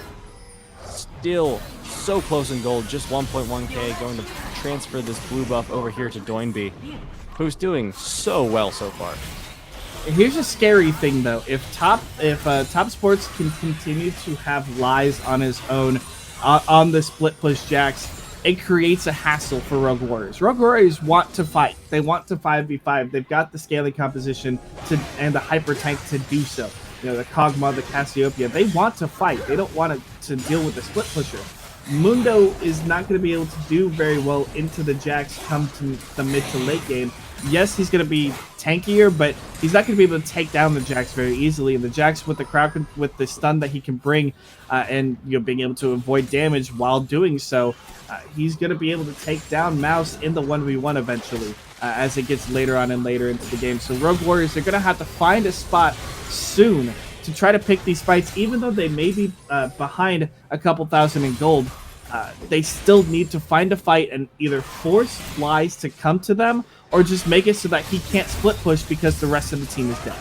Still so close in gold, just 1.1k, going to transfer this blue buff over here to Doinby, who's doing so well so far. Here's a scary thing though. If Top Sports can continue to have Lies on his own on the split push Jax, it creates a hassle for Rogue Warriors. Rogue Warriors want to fight. They want to 5v5. They've got the scaling composition and the hyper tank to do so. You know, the Kog'Maw, the Cassiopeia, they want to fight. They don't want to deal with the split pusher. Mundo is not going to be able to do very well into the Jax come to the mid to late game. Yes, he's going to be tankier, but he's not going to be able to take down the Jax very easily. And the Jax with the crowd, with the stun that he can bring, and being able to avoid damage while doing so, he's going to be able to take down Mouse in the 1v1 eventually, as it gets later on and later into the game. So Rogue Warriors are going to have to find a spot soon to try to pick these fights, even though they may be behind a couple thousand in gold. They still need to find a fight and either force Lies to come to them or just make it so that he can't split push because the rest of the team is dead.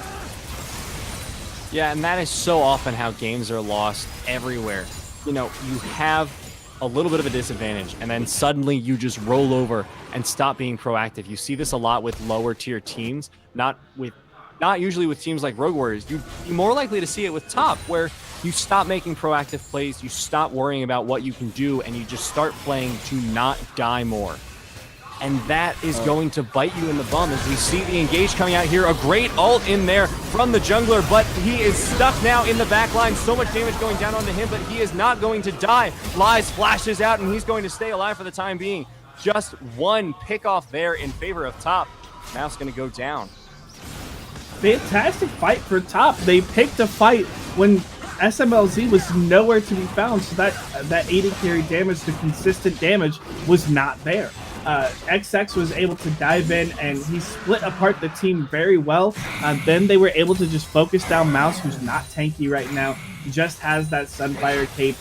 Yeah, and that is so often how games are lost everywhere. You know, you have a little bit of a disadvantage, and then suddenly you just roll over and stop being proactive. You see this a lot with lower tier teams, not usually with teams like Rogue Warriors. You're more likely to see it with top, where you stop making proactive plays, you stop worrying about what you can do, and you just start playing to not die more. And that is going to bite you in the bum as we see the engage coming out here. A great ult in there from the jungler, but he is stuck now in the back line. So much damage going down onto him, but he is not going to die. Lies flashes out, and he's going to stay alive for the time being. Just one pick off there in favor of top. Now it's going to go down. Fantastic fight for top. They picked a fight when SMLZ was nowhere to be found, so that 80 carry damage, the consistent damage, was not there. XX was able to dive in and he split apart the team very well. Then they were able to just focus down Mouse, who's not tanky right now, just has that Sunfire cape.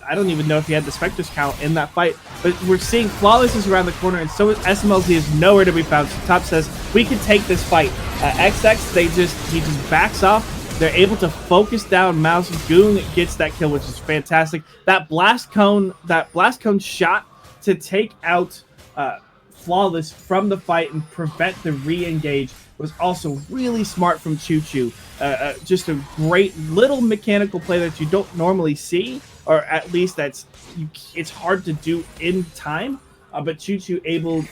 I don't even know if he had the Spectre's count in that fight, but we're seeing Flawless is around the corner, and so is SMLZ is nowhere to be found. So Top says, we can take this fight. XX, he just backs off. They're able to focus down Mouse. Goon gets that kill, which is fantastic. That blast cone shot to take out Flawless from the fight and prevent the re-engage was also really smart from Choo Choo. Just a great little mechanical play that you don't normally see, or at least it's hard to do in time. But Choo Choo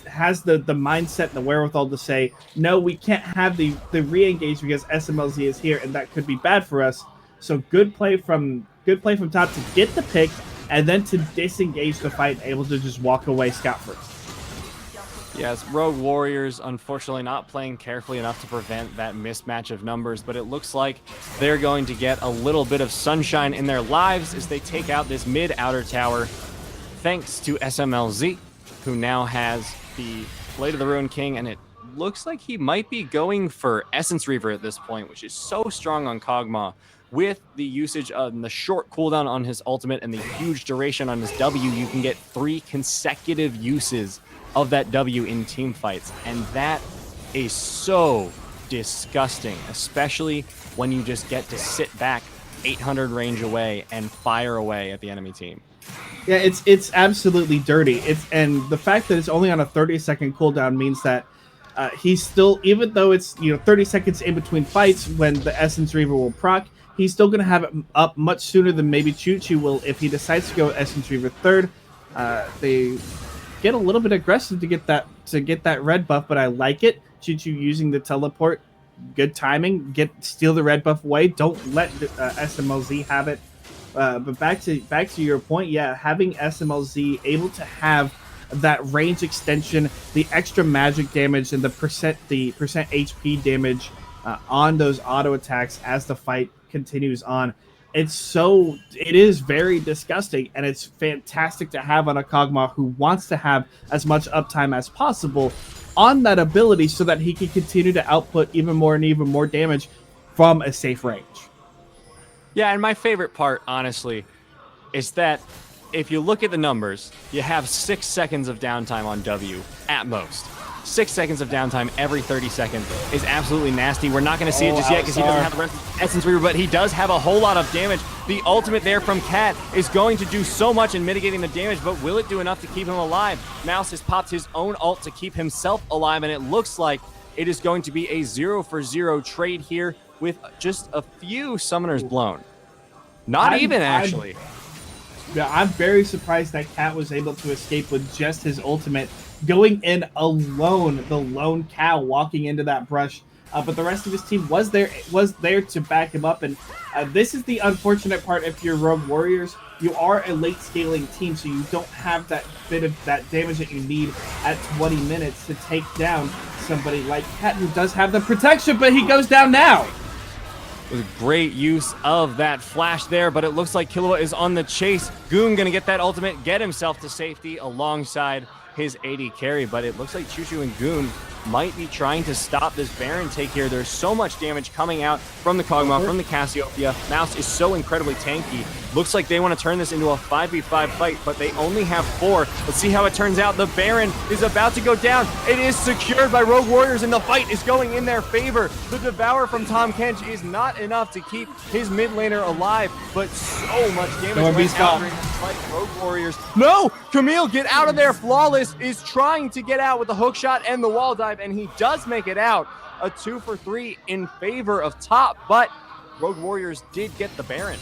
has the mindset and the wherewithal to say, no, we can't have the re-engage because SMLZ is here, and that could be bad for us. So good play from top to get the pick and then to disengage the fight, able to just walk away scot-free. Yes, Rogue Warriors unfortunately not playing carefully enough to prevent that mismatch of numbers, but it looks like they're going to get a little bit of sunshine in their lives as they take out this mid outer tower, thanks to SMLZ, who now has the Blade of the Ruined King, and it looks like he might be going for Essence Reaver at this point, which is so strong on Kog'Maw. With the usage of the short cooldown on his ultimate and the huge duration on his W, you can get 3 consecutive uses of that W in team fights, and that is so disgusting, especially when you just get to sit back 800 range away and fire away at the enemy team. Yeah, it's absolutely dirty. And the fact that it's only on a 30-second cooldown means that he's still, even though it's 30 seconds in between fights when the Essence Reaver will proc, he's still gonna have it up much sooner than maybe Choo Choo will if he decides to go Essence Reaver third. They get a little bit aggressive to get that red buff, but I like it. Choo Choo using the teleport, good timing. Steal the red buff away. Don't let SMLZ have it. But back to your point, yeah, having SMLZ able to have that range extension, the extra magic damage, and the percent HP damage on those auto attacks as the fight continues on. It is very disgusting, and it's fantastic to have on a Kog'Maw who wants to have as much uptime as possible on that ability so that he can continue to output even more and even more damage from a safe range. Yeah, and my favorite part, honestly, is that if you look at the numbers, you have 6 seconds of downtime on W at most. 6 seconds of downtime every 30 seconds is absolutely nasty. We're not going to see it just yet because he doesn't have the rest of the Essence Reaver, but he does have a whole lot of damage. The ultimate there from Cat is going to do so much in mitigating the damage, but will it do enough to keep him alive? Mouse has popped his own ult to keep himself alive, and it looks like it is going to be a 0-for-0 trade here with just a few summoners blown. Not even, actually. I'm very surprised that Cat was able to escape with just his ultimate, going in alone, the lone cow walking into that brush. But the rest of his team was there to back him up. And this is the unfortunate part. If you're Rogue Warriors, you are a late scaling team, so you don't have that bit of that damage that you need at 20 minutes to take down somebody like Cat, who does have the protection, but he goes down now. It was a great use of that flash there, but it looks like Killua is on the chase. Goon gonna get that ultimate, get himself to safety alongside his AD carry, but it looks like Choo Choo and Goon might be trying to stop this Baron take here. There's so much damage coming out from the Kog'Maw, from the Cassiopeia. Mouse is so incredibly tanky. Looks like they want to turn this into a 5v5 fight, but they only have 4. Let's see how it turns out. The Baron is about to go down. It is secured by Rogue Warriors, and the fight is going in their favor. The Devour from Tahm Kench is not enough to keep his mid laner alive, but so much damage went out during this fight. Rogue Warriors. No! Camille, get out of there! Flawless is trying to get out with the hook shot and the wall dive, and he does make it out. A 2-for-3 in favor of top, but Rogue Warriors did get the Baron.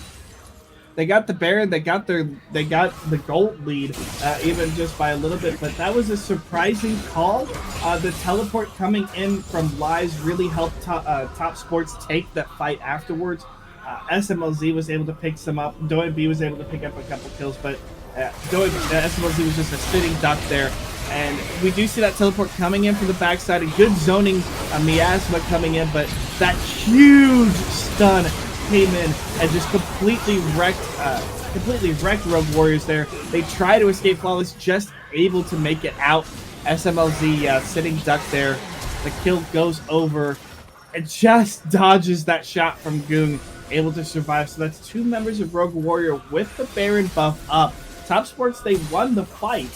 They got the Baron. They got the gold lead, even just by a little bit. But that was a surprising call. The teleport coming in from Lies really helped Top Sports take that fight afterwards. SMLZ was able to pick some up. DoMB was able to pick up a couple kills, but SMLZ was just a sitting duck there. And we do see that teleport coming in from the backside. A good zoning miasma coming in, but that huge stun came in and just completely wrecked Rogue Warriors there. They try to escape Flawless, just able to make it out. SMLZ sitting duck there. The kill goes over and just dodges that shot from Goon, able to survive. So that's 2 members of Rogue Warrior with the Baron buff up. Top Sports, they won the fight.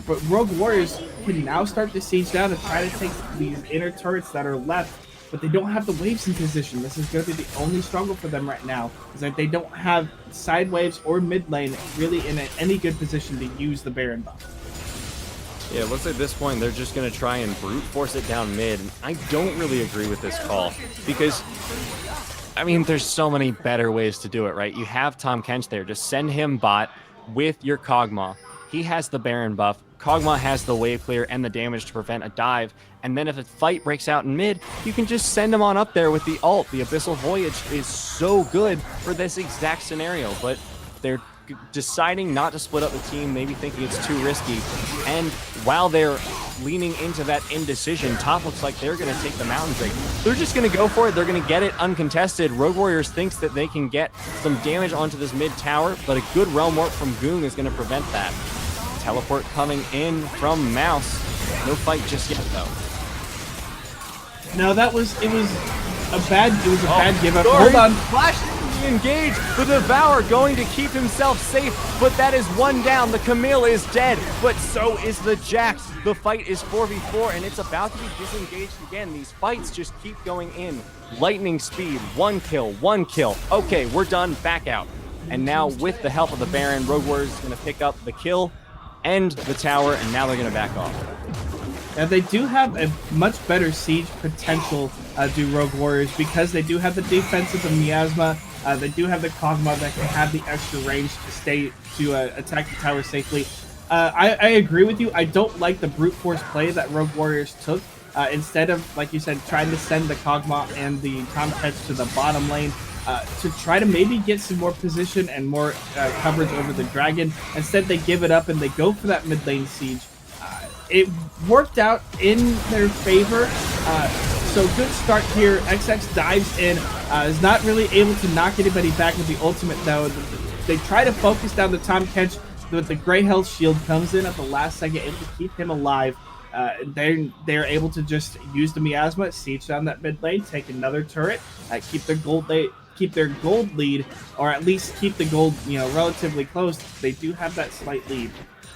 But Rogue Warriors can now start to siege down and try to take these inner turrets that are left. But they don't have the waves in position. This is going to be the only struggle for them right now, is that they don't have side waves or mid lane really in any good position to use the Baron buff. Yeah, it looks like at this point they're just going to try and brute force it down mid. I don't really agree with this call because, I mean, there's so many better ways to do it, right? You have Tahm Kench there. Just send him bot with your Kog'Maw. He has the Baron buff. Kog'Maw has the wave clear and the damage to prevent a dive. And then if a fight breaks out in mid, you can just send him on up there with the ult. The Abyssal Voyage is so good for this exact scenario, but they're deciding not to split up the team, maybe thinking it's too risky. And while they're leaning into that indecision, Top looks like they're going to take the Mountain Drake. They're just going to go for it. They're going to get it uncontested. Rogue Warriors thinks that they can get some damage onto this mid tower, but a good Realm Warp from Goong is going to prevent that. Teleport coming in from Mouse. No fight just yet, though. No, it was a bad give up. Hold on. Flash engage. The Devour going to keep himself safe, but that is one down. The Camille is dead, but so is the Jax. The fight is 4v4, and it's about to be disengaged again. These fights just keep going in lightning speed, 1 kill, 1 kill. Okay, we're done, back out. And now with the help of the Baron, Rogue Warriors is going to pick up the kill and the tower, and now they're going to back off. And they do have a much better siege potential, do Rogue Warriors, because they do have the defense of the Miasma. They do have the Kog'Maw that can have the extra range to attack the tower safely. I agree with you. I don't like the brute force play that Rogue Warriors took. Instead of, like you said, trying to send the Kog'Maw and the Tom Catch to the bottom lane to try to maybe get some more position and more coverage over the dragon. Instead, they give it up and they go for that mid lane siege. It worked out in their favor. So good start here. XX dives in. Is not really able to knock anybody back with the ultimate, though. They try to focus down the Tom Catch, but the Grey Health Shield comes in at the last second, able to keep him alive. They're able to just use the Miasma, siege down that mid lane, take another turret, keep their gold lead, or at least keep the gold, relatively close. They do have that slight lead,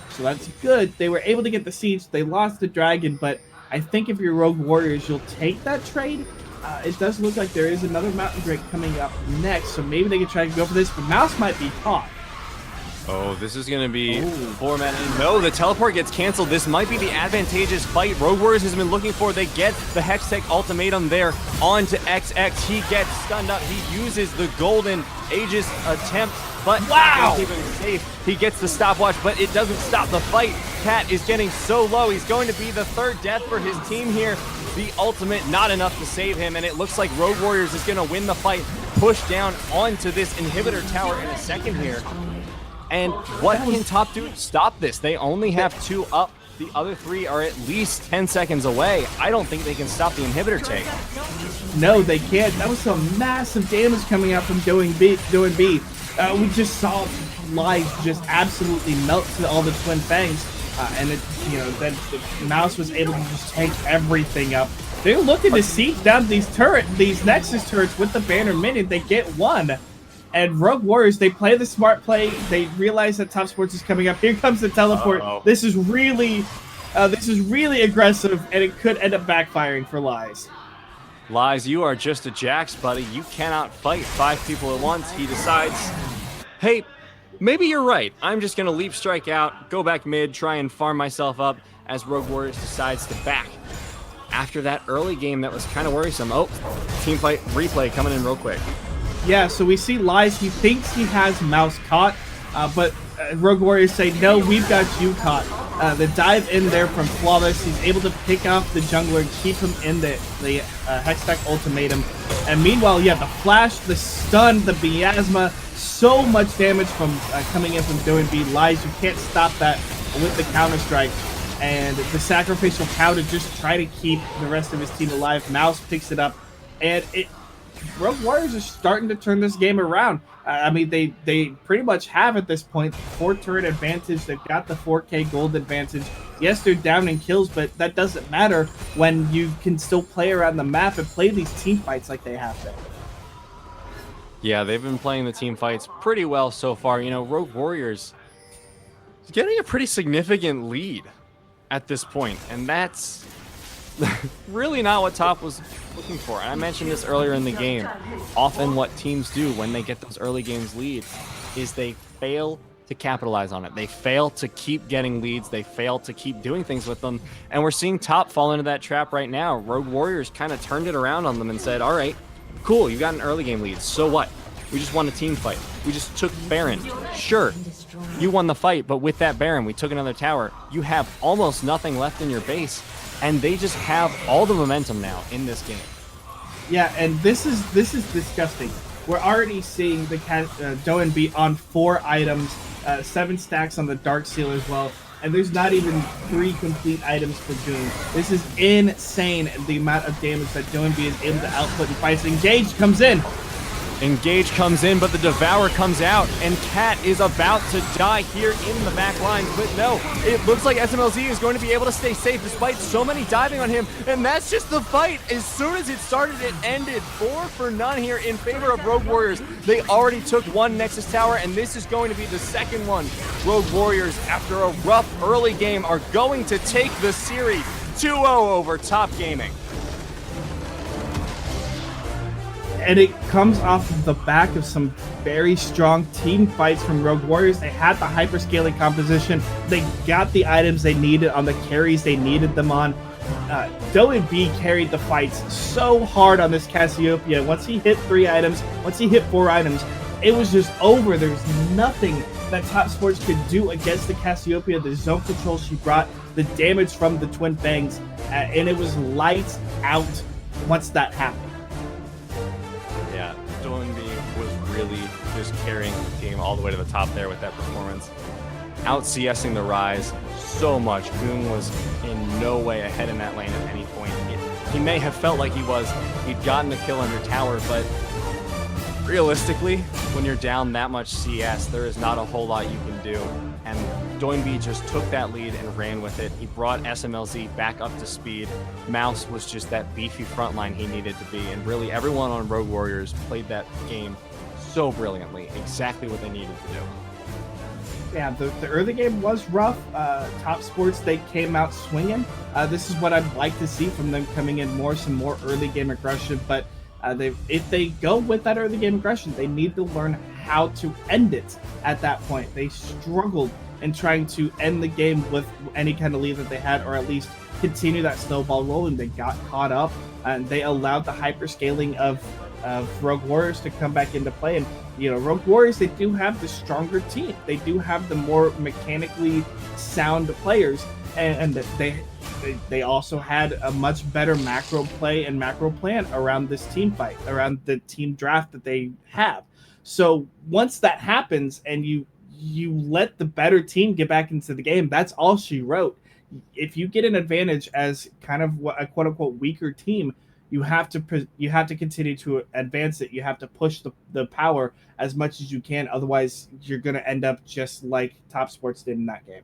so that's good. They were able to get the siege. They lost the dragon, but I think if you're Rogue Warriors, you'll take that trade. It does look like there is another Mountain Drake coming up next, so maybe they can try to go for this, but Mouse might be caught. Oh, this is going to be 4 men. No, the teleport gets canceled. This might be the advantageous fight Rogue Warriors has been looking for. They get the Hextech ultimatum there onto XX. He gets stunned up. He uses the golden Aegis attempt, but wow! Keep him safe. He gets the stopwatch, but it doesn't stop the fight. Cat is getting so low. He's going to be the 3rd death for his team here. The ultimate, not enough to save him, and it looks like Rogue Warriors is going to win the fight. Push down onto this inhibitor tower in a second here. And what can top do to stop this? They only have 2 up. The other 3 are at least 10 seconds away. I don't think they can stop the inhibitor take. No, they can't. That was some massive damage coming out from Doing B. We just saw Lies just absolutely melt to all the Twin Fangs. And then the Mouse was able to just take everything up. They're looking to siege down these Nexus turrets with the Banner Minion. They get 1. And Rogue Warriors, they play the smart play. They realize that Top Sports is coming up. Here comes the teleport. This is really aggressive, and it could end up backfiring for Lies. Lies, you are just a Jax, buddy. You cannot fight 5 people at once. He decides, hey, maybe you're right. I'm just going to leap strike out, go back mid, try and farm myself up as Rogue Warriors decides to back. After that early game that was kind of worrisome. Oh, team fight replay coming in real quick. Yeah, so we see Lies. He thinks he has Mouse caught, but Rogue Warriors say, no, we've got you caught. The dive in there from Flawless. He's able to pick off the jungler and keep him in the Hextech ultimatum. And meanwhile, yeah, the flash, the stun, the miasma, so much damage from coming in from Doing B. Lies, you can't stop that with the counter-strike. And the sacrificial cow to just try to keep the rest of his team alive. Mouse picks it up, and Rogue Warriors are starting to turn this game around. I mean, they pretty much have at this point 4 turret advantage. They've got the 4K gold advantage. Yes, they're down in kills, but that doesn't matter when you can still play around the map and play these team fights like they have been. Yeah, they've been playing the team fights pretty well so far. Rogue Warriors is getting a pretty significant lead at this point, and that's really not what Top was looking for. And I mentioned this earlier in the game. Often what teams do when they get those early games lead is they fail to capitalize on it. They fail to keep getting leads. They fail to keep doing things with them. And we're seeing Top fall into that trap right now. Rogue Warriors kind of turned it around on them and said, all right, cool, you got an early game lead. So what? We just won a team fight. We just took Baron. Sure, you won the fight, but with that Baron, we took another tower. You have almost nothing left in your base. And they just have all the momentum now in this game. Yeah, and this is disgusting. We're already seeing the Doan be on 4 items, 7 stacks on the Dark Seal as well, and there's not even 3 complete items for Doom. This is insane, the amount of damage that Doan B is able to output in fights. Engage comes in. Engage comes in, but the Devourer comes out, and Cat is about to die here in the back lines. But no, it looks like SMLZ is going to be able to stay safe despite so many diving on him, and that's just the fight. As soon as it started, it ended 4 for none here in favor of Rogue Warriors. They already took 1 Nexus Tower, and this is going to be the second one. Rogue Warriors, after a rough early game, are going to take the series 2-0 over Top Gaming. And it comes off of the back of some very strong team fights from Rogue Warriors. They had the hyperscaling composition. They got the items they needed on the carries they needed them on. W1D2 carried the fights so hard on this Cassiopeia. Once he hit 3 items, once he hit 4 items, it was just over. There was nothing that Top Sports could do against the Cassiopeia. The zone control she brought, the damage from the Twin Fangs, and it was lights out once that happened. Yeah, W1D was really just carrying the team all the way to the top there with that performance. Out CSing the Rise so much. Goon was in no way ahead in that lane at any point. He may have felt like he was. He'd gotten a kill under tower, but realistically, when you're down that much CS, there is not a whole lot you can do. And W1D just took that lead and ran with it. He brought SMLZ back up to speed. Mouse was just that beefy frontline he needed to be. And really, everyone on Rogue Warriors played that game so brilliantly, exactly what they needed to do. Yeah, the early game was rough. Top Sports, they came out swinging. This is what I'd like to see from them, coming in some more early game aggression. But if they go with that early game aggression, they need to learn how to end it at that point. They struggled in trying to end the game with any kind of lead that they had, or at least continue that snowball rolling. They got caught up, and they allowed the hyperscaling of Rogue Warriors to come back into play. And Rogue Warriors, they do have the stronger team. They do have the more mechanically sound players, and they also had a much better macro play and macro plan around this team fight, around the team draft that they have. So once that happens and you let the better team get back into the game, that's all she wrote. If you get an advantage as kind of a quote unquote weaker team, you have to continue to advance it. You have to push the power as much as you can. Otherwise, you're going to end up just like Top Sports did in that game.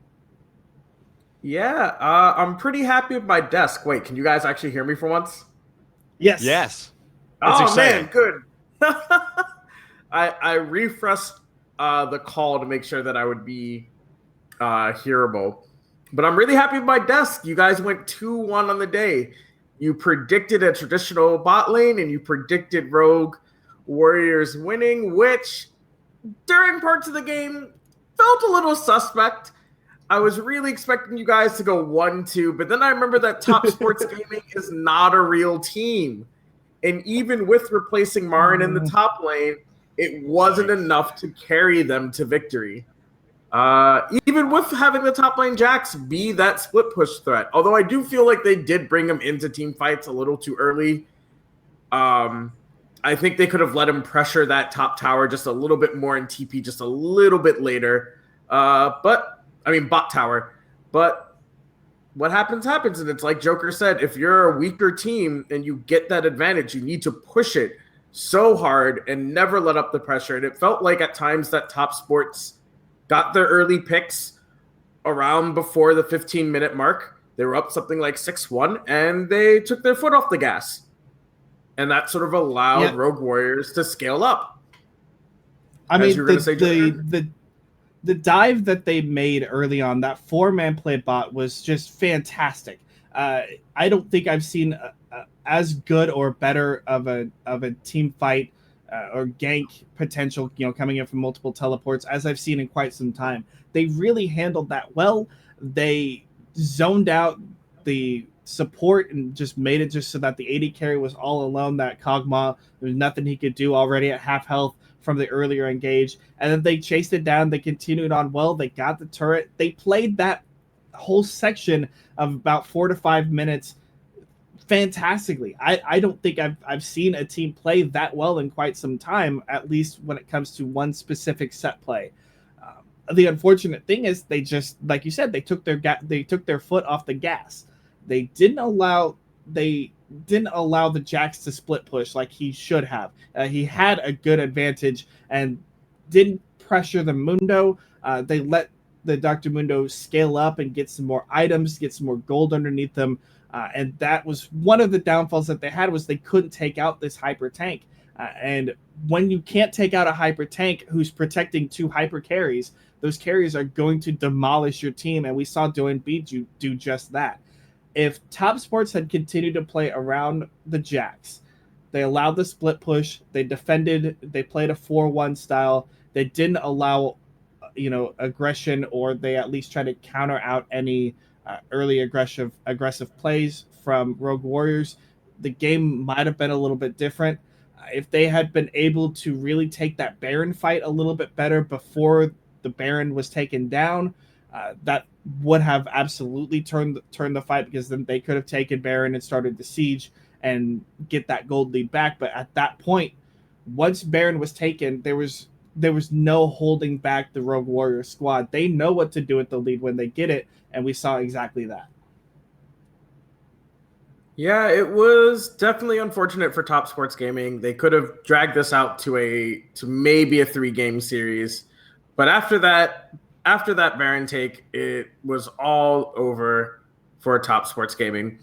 Yeah, I'm pretty happy with my desk. Wait, can you guys actually hear me for once? Yes. Yes. Oh, exciting. man, good. I refreshed the call to make sure that I would be hearable. But I'm really happy with my desk. You guys went 2-1 on the day. You predicted a traditional bot lane, and you predicted Rogue Warriors winning, which during parts of the game felt a little suspect. I was really expecting you guys to go 1-2, but then I remember that Top Sports Gaming is not a real team. And even with replacing Marin in the top lane, it wasn't enough to carry them to victory. Even with having the top lane Jax be that split push threat, although I do feel like they did bring him into team fights a little too early. I think they could have let him pressure that top tower just a little bit more in TP just a little bit later. Bot tower. But what happens, and it's like Joker said, if you're a weaker team and you get that advantage, you need to push it so hard and never let up the pressure. And it felt like at times that Top Sports got their early picks around before the 15-minute mark. They were up something like 6-1, and they took their foot off the gas. And that sort of allowed Rogue Warriors to scale up. The dive that they made early on, that 4-man play bot, was just fantastic. I don't think I've seen as good or better of a team fight or gank potential, coming in from multiple teleports as I've seen in quite some time. They really handled that well. They zoned out the support and just made it just so that the AD carry was all alone. That Kog'Maw, there was nothing he could do already at half health from the earlier engage. And then they chased it down. They continued on well. They got the turret. They played that whole section of about 4 to 5 minutes fantastically. I don't think I've seen a team play that well in quite some time, at least when it comes to one specific set play. The unfortunate thing is they just, like you said, they took their foot off the gas. They didn't allow the Jax to split push like he should have. He had a good advantage and didn't pressure the Mundo. They let the Dr. Mundo scale up and get some more items, get some more gold underneath them. And that was one of the downfalls that they had, was they couldn't take out this hyper tank. And when you can't take out a hyper tank who's protecting 2 hyper carries, those carries are going to demolish your team. And we saw W1D2 do just that. If Top Sports had continued to play around the Jax, They allowed the split push. They defended. They played a 4-1 style. They didn't allow, aggression, or they at least tried to counter out any early aggressive plays from Rogue Warriors. The game might have been a little bit different if they had been able to really take that Baron fight a little bit better before the Baron was taken down. That would have absolutely turned the fight, because then they could have taken Baron and started the siege and get that gold lead back. But at that point, once Baron was taken, there was no holding back the Rogue Warrior squad. They know what to do with the lead when they get it, and we saw exactly that. Yeah, it was definitely unfortunate for Top Sports Gaming. They could have dragged this out to maybe a 3-game series, but after that Baron take, it was all over for Top Sports Gaming.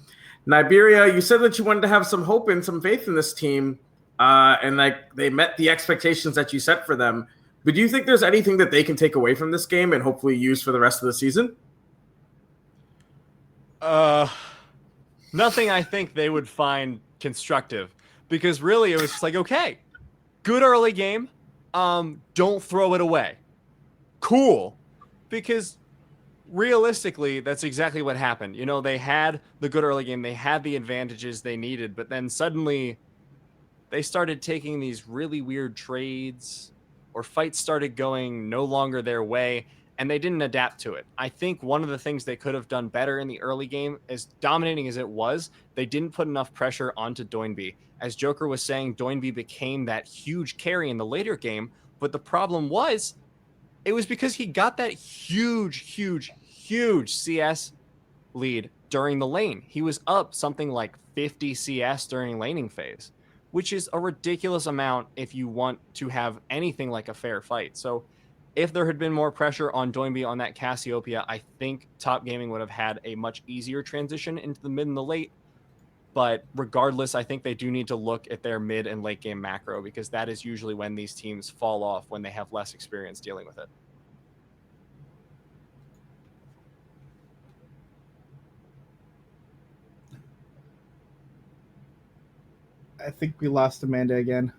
Nibiria, you said that you wanted to have some hope and some faith in this team, and like they met the expectations that you set for them. But do you think there's anything that they can take away from this game and hopefully use for the rest of the season? Nothing I think they would find constructive, because really it was just like, okay, good early game. Don't throw it away. Cool. Because realistically, that's exactly what happened. They had the good early game. They had the advantages they needed, but then suddenly they started taking these really weird trades, or fights started going no longer their way, and they didn't adapt to it. I think one of the things they could have done better in the early game, as dominating as it was, they didn't put enough pressure onto Doinby. As Joker was saying, Doinby became that huge carry in the later game, but the problem was, it was because he got that huge CS lead during the lane. He was up something like 50 CS during laning phase, which is a ridiculous amount if you want to have anything like a fair fight. So if there had been more pressure on Doinby on that Cassiopeia, I think Top Gaming would have had a much easier transition into the mid and the late. But regardless, I think they do need to look at their mid and late game macro, because that is usually when these teams fall off, when they have less experience dealing with it. I think we lost Amanda again.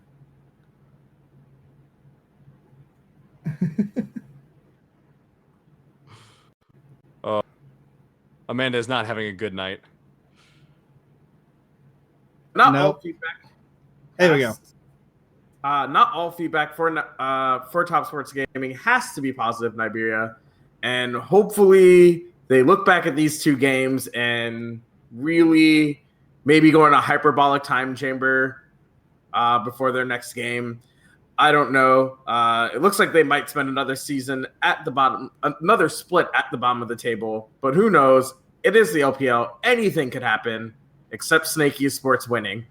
Amanda is not having a good night. Not Nope. all feedback. There we go. Not all feedback for Top Sports Gaming has to be positive, Nibiria, and hopefully they look back at these 2 games and really maybe go in a hyperbolic time chamber before their next game. I don't know. It looks like they might spend another season at the bottom, another split at the bottom of the table, but who knows? It is the LPL. Anything could happen, except Snake Esports winning.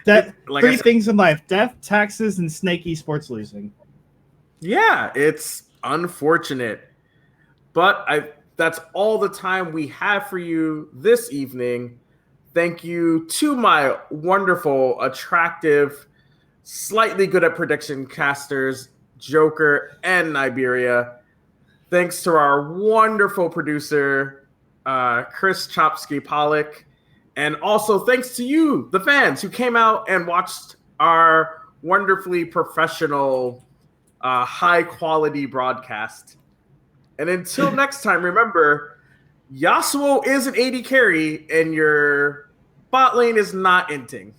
Three things in life: death, taxes, and Snake Esports losing. Yeah, it's unfortunate, but that's all the time we have for you this evening. Thank you to my wonderful, attractive, slightly good at prediction casters, Joker and Nibiria. Thanks to our wonderful producer, Chris Chopsky Pollock. And also thanks to you, the fans, who came out and watched our wonderfully professional, high-quality broadcast. And until next time, remember, Yasuo is an AD carry, and your bot lane is not inting.